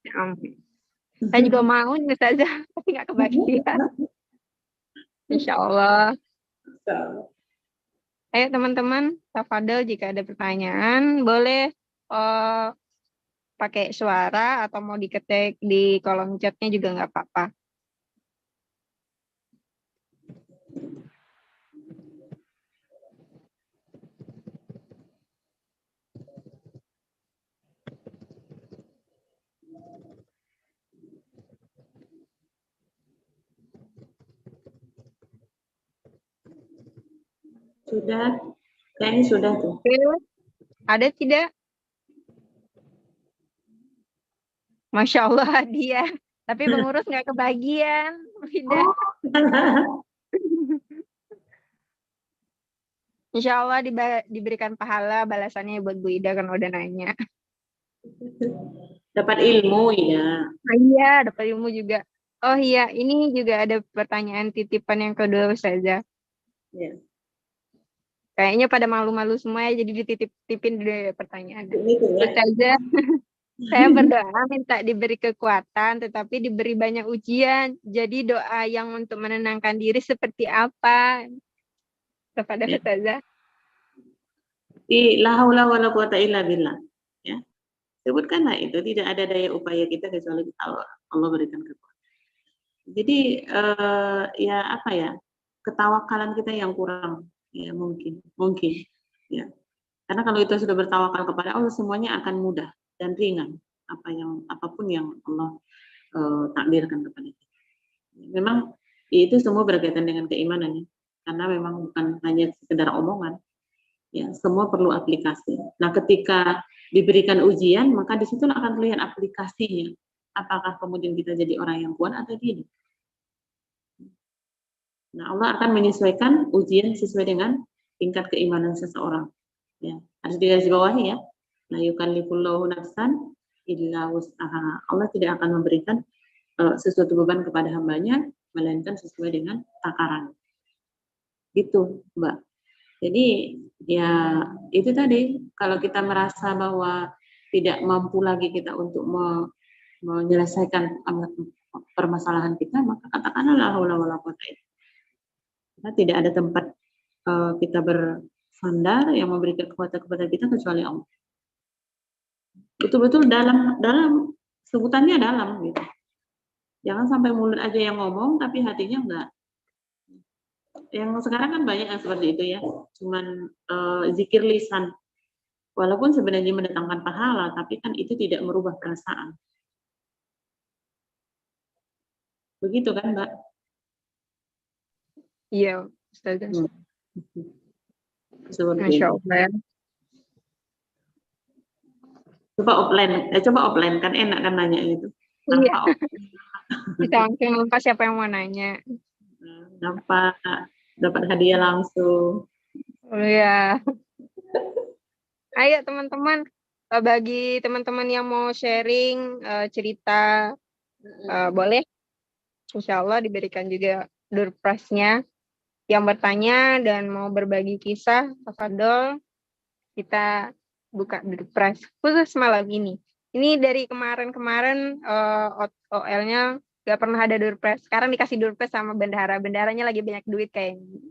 Ya ampun. Saya juga mau nih saja, tapi nggak kebagian. Insya Allah. Ayo teman-teman, tafadhol jika ada pertanyaan, boleh pakai suara atau mau diketik di kolom chatnya juga nggak apa-apa. Sudah, kayaknya sudah tuh. Oke, ada tidak? Masya Allah hadiah. Tapi pengurus nggak kebagian. Tidak. Insya Allah diberikan pahala balasannya buat Bu Ida kan udah nanya. Dapat ilmu ya. Iya, dapat ilmu juga. Oh iya, ini juga ada pertanyaan titipan yang kedua saja. Ya. Kayaknya pada malu-malu semua ya, jadi dititip-titipin dulu pertanyaan. Itu ya. Saja, saya berdoa minta diberi kekuatan, tetapi diberi banyak ujian. Jadi doa yang untuk menenangkan diri seperti apa? Kepada Ya. saja. La haula wala quwata illa billah. Ya. Sebutkanlah itu, tidak ada daya upaya kita kecuali Allah berikan kekuatan. Jadi ya apa ya, ketawakalan kita yang kurang ya, mungkin ya, karena kalau itu sudah bertawakal kepada Allah semuanya akan mudah dan ringan, apapun yang Allah takdirkan kepada kita. Memang itu semua berkaitan dengan keimanan ya, karena memang bukan hanya sekedar omongan ya, semua perlu aplikasi. Nah ketika diberikan ujian maka disitulah akan terlihat aplikasinya, apakah kemudian kita jadi orang yang kuat atau tidak. Nah, Allah akan menyesuaikan ujian sesuai dengan tingkat keimanan seseorang. Ya, harus digarisbawahi ya. La yukallifullahu nafsan illa wus'aha. Allah tidak akan memberikan sesuatu beban kepada hambanya, melainkan sesuai dengan takaran. Gitu, Mbak. Jadi ya itu tadi, kalau kita merasa bahwa tidak mampu lagi kita untuk menyelesaikan permasalahan kita, maka katakanlah la haula wala quwata illa billah. Tidak ada tempat kita bersandar yang memberikan kekuatan kepada kita kecuali Allah. Betul-betul dalam sebutannya dalam gitu. Jangan sampai mulut aja yang ngomong tapi hatinya enggak. Yang sekarang kan banyak yang seperti itu ya, cuman zikir lisan. Walaupun sebenarnya mendatangkan pahala, tapi kan itu tidak merubah perasaan. Begitu kan, Mbak? Iya, Ustazah. Masya Allah. Coba offline kan enak kan nanya gitu. Iya. Bisa langsung lupa siapa yang mau nanya. Dapat hadiah langsung. Oh iya. Ayo teman-teman, bagi teman-teman yang mau sharing cerita, boleh. Insya Allah diberikan juga door prize-nya. Yang bertanya dan mau berbagi kisah, tafadhol kita buka door prize khusus malam ini. Ini dari kemarin-kemarin OL-nya gak pernah ada door prize. Sekarang dikasih door prize sama bendahara. Bendaharanya lagi banyak duit kayaknya.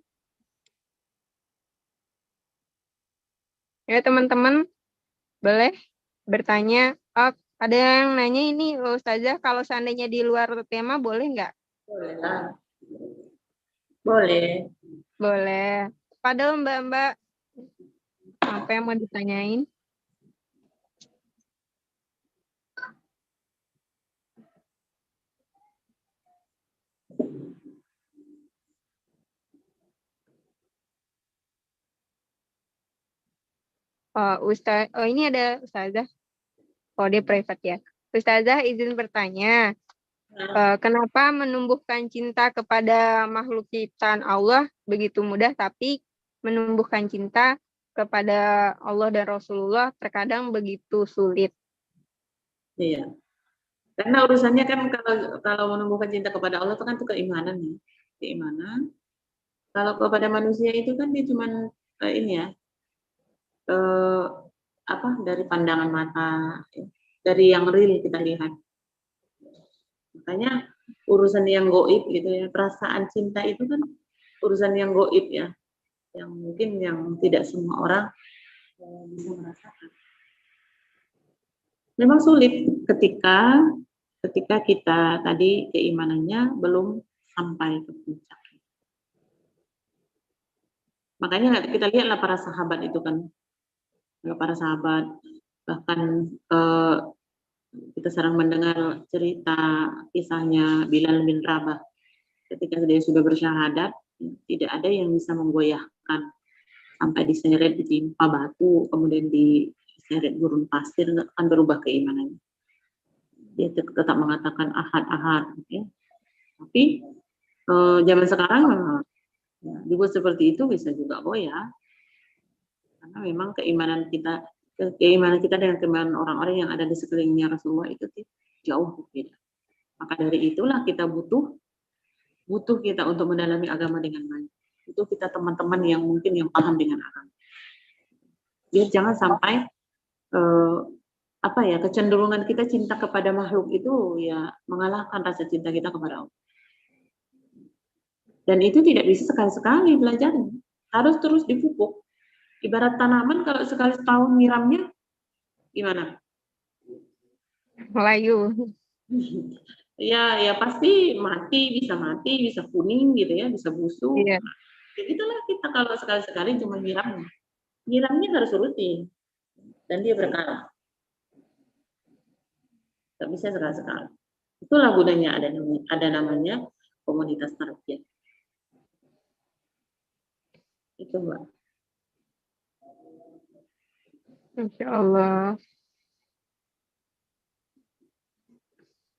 Ya teman-teman, boleh bertanya. Oh, ada yang nanya ini, Ustazah, kalau seandainya di luar tema boleh nggak? Boleh lah. Boleh. Boleh. Padahal Mbak-mbak, apa yang mau ditanyain? Oh ini ada Ustazah. Oh dia private ya. Ustazah izin bertanya. Kenapa menumbuhkan cinta kepada makhluk ciptaan Allah begitu mudah, tapi menumbuhkan cinta kepada Allah dan Rasulullah terkadang begitu sulit? Iya. Karena urusannya kan kalau menumbuhkan cinta kepada Allah itu kan itu keimanan ya. Keimanan. Kalau kepada manusia itu kan dia cuman ini ya, apa dari pandangan mata, ya, dari yang real kita lihat. Makanya urusan yang goib gitu ya, perasaan cinta itu kan urusan yang goib ya, yang mungkin yang tidak semua orang bisa merasakan. Memang sulit ketika kita tadi keimanannya belum sampai ke puncak. Makanya kita lihatlah para sahabat itu kan, para sahabat bahkan kita sering mendengar cerita kisahnya Bilal bin Rabah ketika dia sudah bersyahadat, tidak ada yang bisa menggoyahkan sampai diseret ditimpa batu kemudian diseret gurun pasir, nggak akan berubah keimanannya. Dia tetap mengatakan ahad ya. Tapi zaman sekarang ya, dibuat seperti itu bisa juga goyah karena memang keimanan kita dengan keimanan orang-orang yang ada di sekelilingnya Rasulullah itu jauh berbeda. Maka dari itulah kita butuh kita untuk mendalami agama dengan baik. Butuh kita teman-teman yang mungkin yang paham dengan agama. Biar jangan sampai kecenderungan kita cinta kepada makhluk itu ya mengalahkan rasa cinta kita kepada Allah. Dan itu tidak bisa sekali-sekali belajarnya. Harus terus dipupuk. Ibarat tanaman kalau sekali setahun nyiramnya gimana? Melayu. Ya pasti bisa mati, bisa kuning gitu ya, bisa busuk. Iya. Jadi itulah kita kalau sekali-sekali cuma nyiramnya. Nyiramnya harus rutin. Dan dia berkala. Tidak bisa sekali-sekali. Itulah gunanya ada namanya komunitas tarbiyah. Itu Mbak. Insya Allah.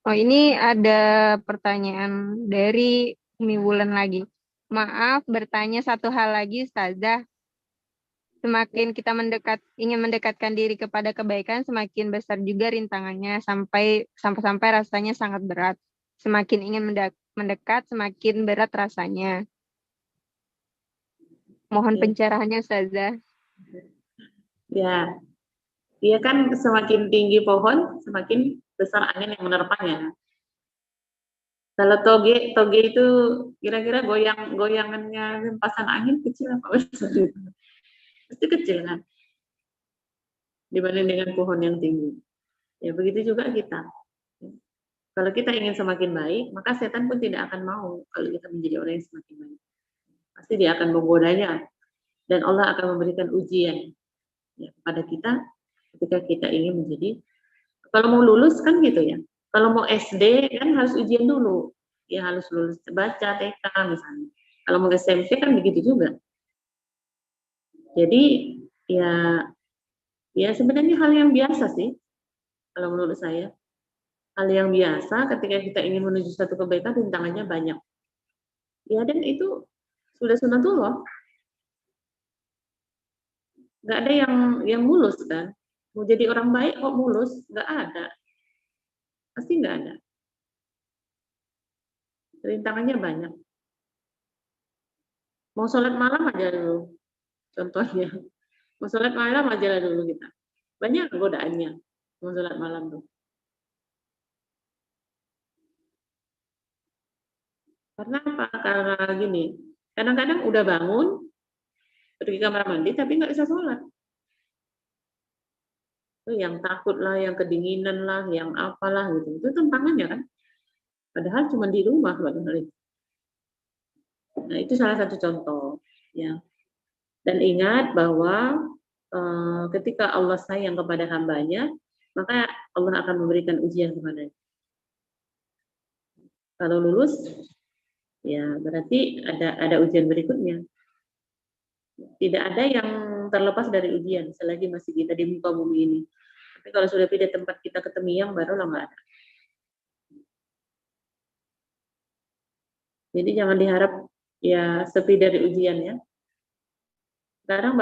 Oh, ini ada pertanyaan dari Umi Wulan lagi. Maaf bertanya satu hal lagi, Ustazah. Semakin kita ingin mendekatkan diri kepada kebaikan, semakin besar juga rintangannya sampai rasanya sangat berat. Semakin ingin mendekat, semakin berat rasanya. Mohon pencerahannya, Ustazah. Ya, dia kan semakin tinggi pohon, semakin besar angin yang menerpanya. Kalau toge itu kira-kira goyangannya hempasan angin kecil apa besar? Pasti kecil kan, dibanding dengan pohon yang tinggi. Ya begitu juga kita. Kalau kita ingin semakin baik, maka setan pun tidak akan mau kalau kita menjadi orang yang semakin baik. Pasti dia akan menggodanya, dan Allah akan memberikan ujian ya, kepada kita ketika kita ingin menjadi. Kalau mau lulus kan gitu ya. Kalau mau SD kan harus ujian dulu. Ya harus lulus baca TK misalnya. Kalau mau SMP kan begitu juga. Jadi ya sebenarnya hal yang biasa sih kalau menurut saya. Hal yang biasa ketika kita ingin menuju satu kebaikan rintangannya banyak. Ya dan itu sudah sunatullah. Nggak ada yang mulus kan. Mau jadi orang baik kok mulus? Nggak ada. Pasti nggak ada. Rintangannya banyak. Mau sholat malam aja dulu. Contohnya. Mau sholat malam aja dulu kita. Banyak godaannya. Mau sholat malam tuh. Karena apa? Karena gini. Kadang-kadang udah bangun, pergi kamar mandi, tapi nggak bisa sholat. Itu yang takut lah, yang kedinginan lah, yang apalah gitu. Itu tantangannya kan. Padahal cuma di rumah padahal itu. Nah itu salah satu contoh. Ya. Dan ingat bahwa ketika Allah sayang kepada hambanya, maka Allah akan memberikan ujian kepadanya. Kalau lulus, ya berarti ada ujian berikutnya. Tidak ada yang terlepas dari ujian selagi masih kita di muka bumi ini. Tapi kalau sudah pindah tempat kita ke Temiang, barulah nggak ada. Jadi jangan diharap ya sepi dari ujian ya. Sekarang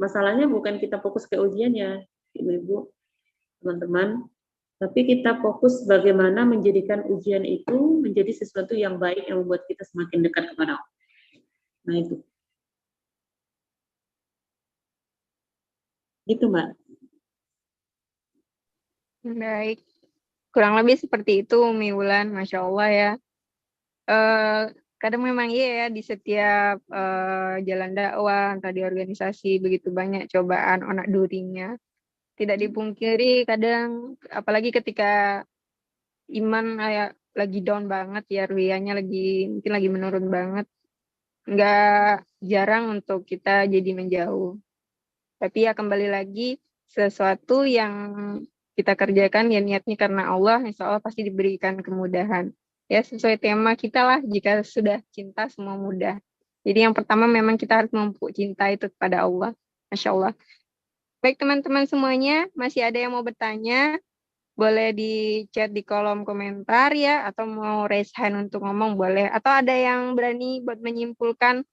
masalahnya bukan kita fokus ke ujiannya, ibu-ibu, teman-teman, tapi kita fokus bagaimana menjadikan ujian itu menjadi sesuatu yang baik yang membuat kita semakin dekat kepada Allah. Nah itu. Gitu Mbak. Baik. Kurang lebih seperti itu Umi Wulan, Masya Allah ya. Kadang memang iya ya di setiap jalan dakwah, entah di organisasi, begitu banyak cobaan onak durinya. Tidak dipungkiri kadang, apalagi ketika iman kayak lagi down banget ya, ruhiyahnya mungkin lagi menurun banget. Nggak jarang untuk kita jadi menjauh. Tapi ya kembali lagi, sesuatu yang kita kerjakan ya niatnya karena Allah, insya Allah pasti diberikan kemudahan. Ya sesuai tema kita lah, jika sudah cinta semua mudah. Jadi yang pertama memang kita harus memupuk cinta itu kepada Allah. Masya Allah. Baik teman-teman semuanya, masih ada yang mau bertanya? Boleh di chat di kolom komentar ya, atau mau raise hand untuk ngomong boleh. Atau ada yang berani buat menyimpulkan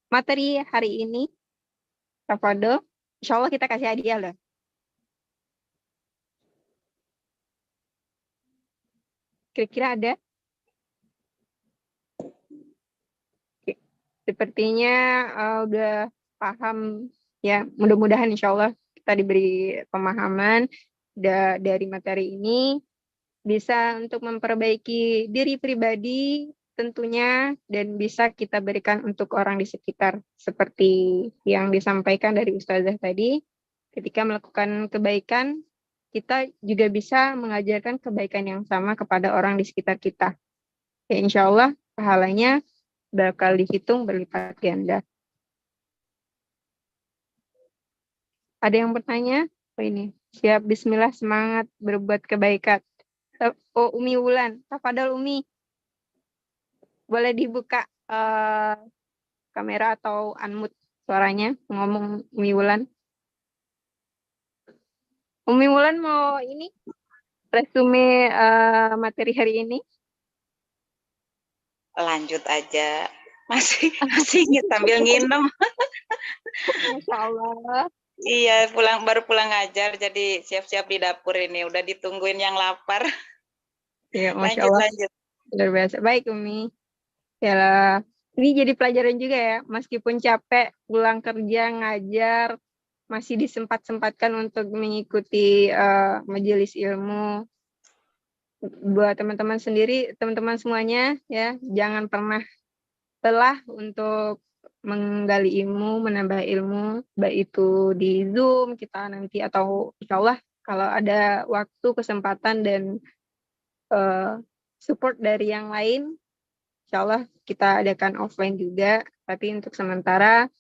materi hari ini? Tafadhol. Insya Allah kita kasih hadiah loh. Kira-kira ada? Oke. Sepertinya udah paham ya. Mudah-mudahan insya Allah kita diberi pemahaman dari materi ini. Bisa untuk memperbaiki diri pribadi tentunya dan bisa kita berikan untuk orang di sekitar. Seperti yang disampaikan dari Ustazah tadi, ketika melakukan kebaikan, kita juga bisa mengajarkan kebaikan yang sama kepada orang di sekitar kita. Ya, insya Allah pahalanya bakal dihitung berlipat ganda. Ada yang bertanya? Oh ini, siap bismillah semangat berbuat kebaikan. Oh Umi Wulan, tafadhol Umi. Boleh dibuka kamera atau unmute suaranya, ngomong Umi Wulan. Umi Wulan mau ini resume materi hari ini. Lanjut aja. Masih sambil nginem. Masya Allah. Iya, baru pulang ngajar, jadi siap-siap di dapur ini. Udah ditungguin yang lapar. Ya, Masya Allah. Lanjut. Luar biasa. Baik, Umi. Yalah. Ini jadi pelajaran juga ya. Meskipun capek, pulang kerja, ngajar, masih disempat-sempatkan untuk mengikuti majelis ilmu. Buat teman-teman sendiri, teman-teman semuanya, ya, jangan pernah lelah untuk menggali ilmu, menambah ilmu, baik itu di Zoom kita nanti atau insya Allah kalau ada waktu, kesempatan dan support dari yang lain, insya Allah kita adakan offline juga. Tapi untuk sementara,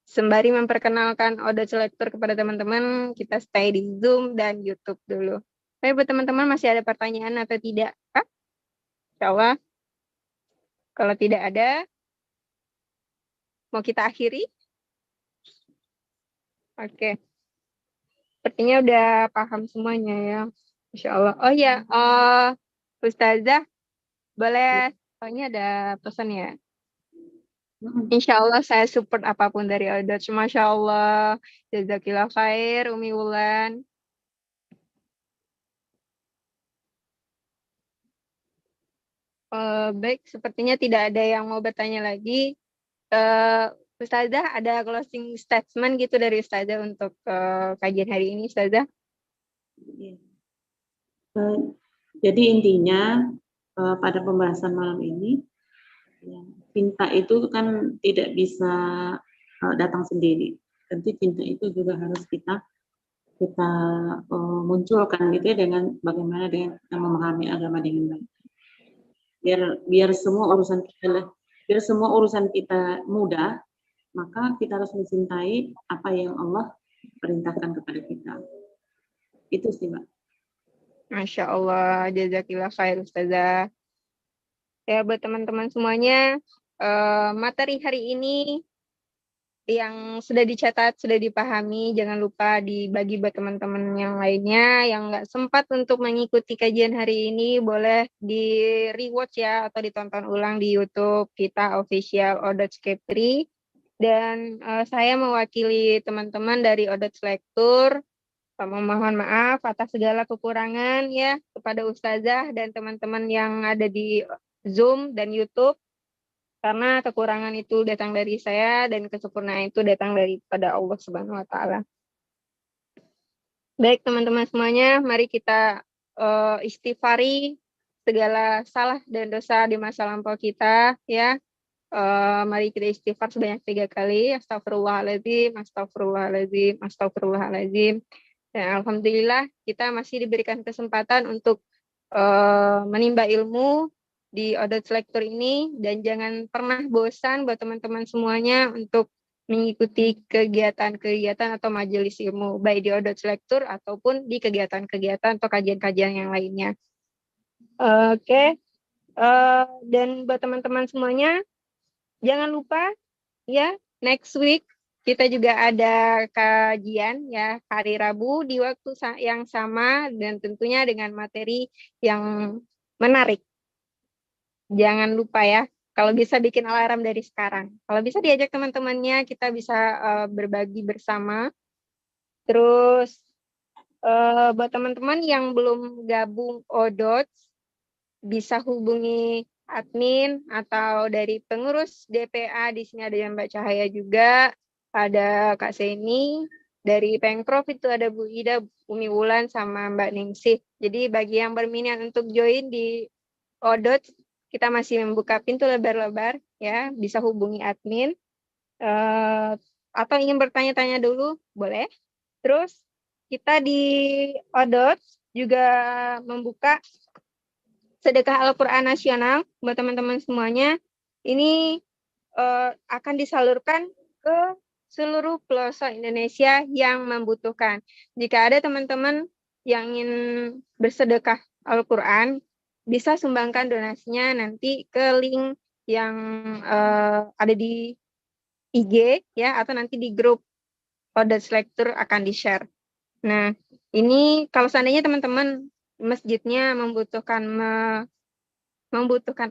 sembari memperkenalkan Oda Selector kepada teman-teman, kita stay di Zoom dan YouTube dulu. Tapi buat teman-teman masih ada pertanyaan atau tidak? Kak? Insya Allah. Kalau tidak ada, mau kita akhiri? Oke. Sepertinya udah paham semuanya ya. Insya Allah. Oh ya, Ustazah, boleh, oh ini ada pesan ya. Insya Allah saya support apapun dari Oda. Masya Allah. Jazakillah khair, Umi Wulan. Baik, sepertinya tidak ada yang mau bertanya lagi. Ustazah, ada closing statement gitu dari Ustazah untuk kajian hari ini, Ustazah? Jadi intinya pada pembahasan malam ini, cinta itu kan tidak bisa datang sendiri. Tentu cinta itu juga harus kita munculkan gitu ya dengan bagaimana dengan kita memahami agama dengan baik. Biar semua urusan kita mudah, maka kita harus mencintai apa yang Allah perintahkan kepada kita. Itu sih, Mbak. Masya Allah, jazakillah khair Ustazah. Ya buat teman-teman semuanya, materi hari ini yang sudah dicatat, sudah dipahami, jangan lupa dibagi buat teman-teman yang lainnya yang nggak sempat untuk mengikuti kajian hari ini, boleh di rewatch ya atau ditonton ulang di YouTube kita official Odot Skepri. Dan saya mewakili teman-teman dari Odot Lektur, memohon maaf atas segala kekurangan ya kepada Ustazah dan teman-teman yang ada di Zoom dan YouTube. Karena kekurangan itu datang dari saya dan kesempurnaan itu datang daripada Allah Subhanahu wa taala. Baik teman-teman semuanya, mari kita istighfari segala salah dan dosa di masa lampau kita ya. Mari kita istighfar sebanyak 3 kali. Astagfirullahaladzim, astagfirullahaladzim, astagfirullahaladzim. Dan alhamdulillah kita masih diberikan kesempatan untuk menimba ilmu di Odot Lektur ini, dan jangan pernah bosan buat teman-teman semuanya untuk mengikuti kegiatan-kegiatan atau majelis ilmu baik di Odot Lektur ataupun di kegiatan-kegiatan atau kajian-kajian yang lainnya. Oke. Dan buat teman-teman semuanya jangan lupa ya, next week kita juga ada kajian ya hari Rabu di waktu yang sama dan tentunya dengan materi yang menarik. Jangan lupa ya, kalau bisa bikin alarm dari sekarang. Kalau bisa diajak teman-temannya, kita bisa berbagi bersama. Terus buat teman-teman yang belum gabung Odot, bisa hubungi admin atau dari pengurus DPA. Di sini ada yang Mbak Cahaya juga, ada Kak Seni, dari Pengprov itu ada Bu Ida, Umi Wulan, sama Mbak Ningsih. Jadi bagi yang berminat untuk join di Odot, kita masih membuka pintu lebar-lebar, ya, bisa hubungi admin, atau ingin bertanya-tanya dulu, boleh. Terus kita di Odot juga membuka sedekah Al-Quran nasional buat teman-teman semuanya. Ini akan disalurkan ke seluruh pelosok Indonesia yang membutuhkan. Jika ada teman-teman yang ingin bersedekah Al-Quran, bisa sumbangkan donasinya nanti ke link yang ada di IG ya, atau nanti di grup Odot Lektur akan di-share. Nah, ini kalau seandainya teman-teman masjidnya membutuhkan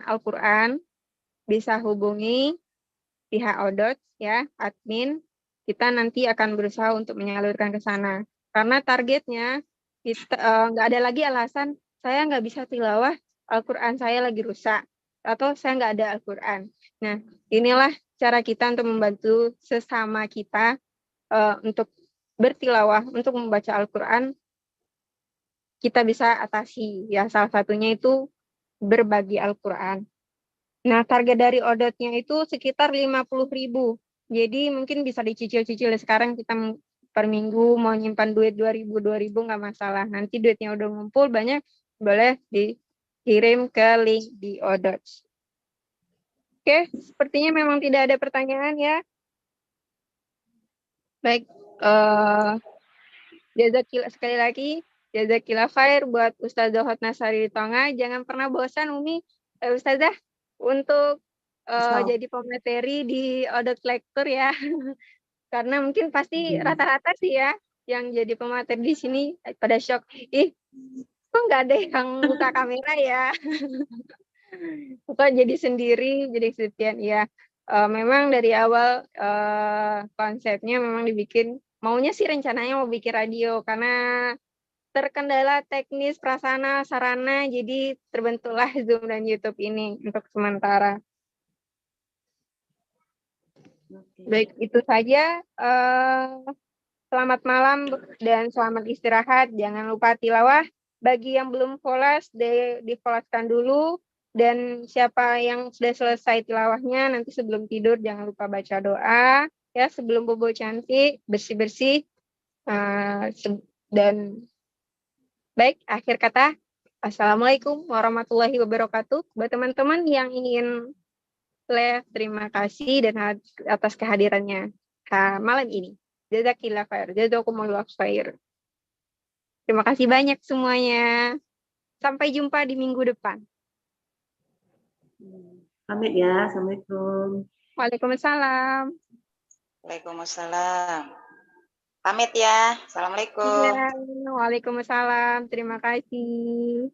Al-Quran, bisa hubungi pihak Odot ya, admin. Kita nanti akan berusaha untuk menyalurkan ke sana. Karena targetnya kita nggak ada lagi alasan saya nggak bisa tilawah, Al-Quran saya lagi rusak, atau saya nggak ada Al-Quran. Nah, inilah cara kita untuk membantu sesama kita untuk bertilawah, untuk membaca Al-Quran. Kita bisa atasi ya, salah satunya itu berbagi Al-Quran. Nah, target dari Odotnya itu sekitar 50.000. Jadi mungkin bisa dicicil-cicil. Sekarang kita per minggu mau nyimpan duit 2.000 nggak masalah. Nanti duitnya udah ngumpul banyak, boleh dikirim ke link di Odot. Oke, sepertinya memang tidak ada pertanyaan ya. Baik, jazakillah sekali lagi. Jazakillah khair buat Ustazah Hotna Sari Tonga. Jangan pernah bosan Umi, Ustazah, untuk jadi pemateri di Odot Lektur ya. Karena mungkin pasti rata-rata sih ya yang jadi pemateri di sini pada shock. Ih, kok nggak ada yang buka kamera ya? Kok jadi sendiri, jadi sendirian ya. Memang dari awal konsepnya memang dibikin, maunya sih rencananya mau bikin radio, karena terkendala teknis, prasarana, sarana, jadi terbentuklah Zoom dan YouTube ini untuk sementara. Baik, itu saja. Selamat malam dan selamat istirahat. Jangan lupa tilawah. Bagi yang belum folas, difolaskan dulu. Dan siapa yang sudah selesai tilawahnya, nanti sebelum tidur jangan lupa baca doa. Ya, sebelum bobo cantik, bersih-bersih. Dan baik, akhir kata, Assalamualaikum warahmatullahi wabarakatuh. Buat teman-teman yang ingin live, terima kasih dan atas kehadirannya malam ini. Jazakillah khair, jazakumullah khair. Terima kasih banyak semuanya. Sampai jumpa di minggu depan. Pamit ya, Assalamualaikum. Waalaikumsalam. Waalaikumsalam. Pamit ya. Assalamualaikum. Iya, waalaikumsalam. Terima kasih.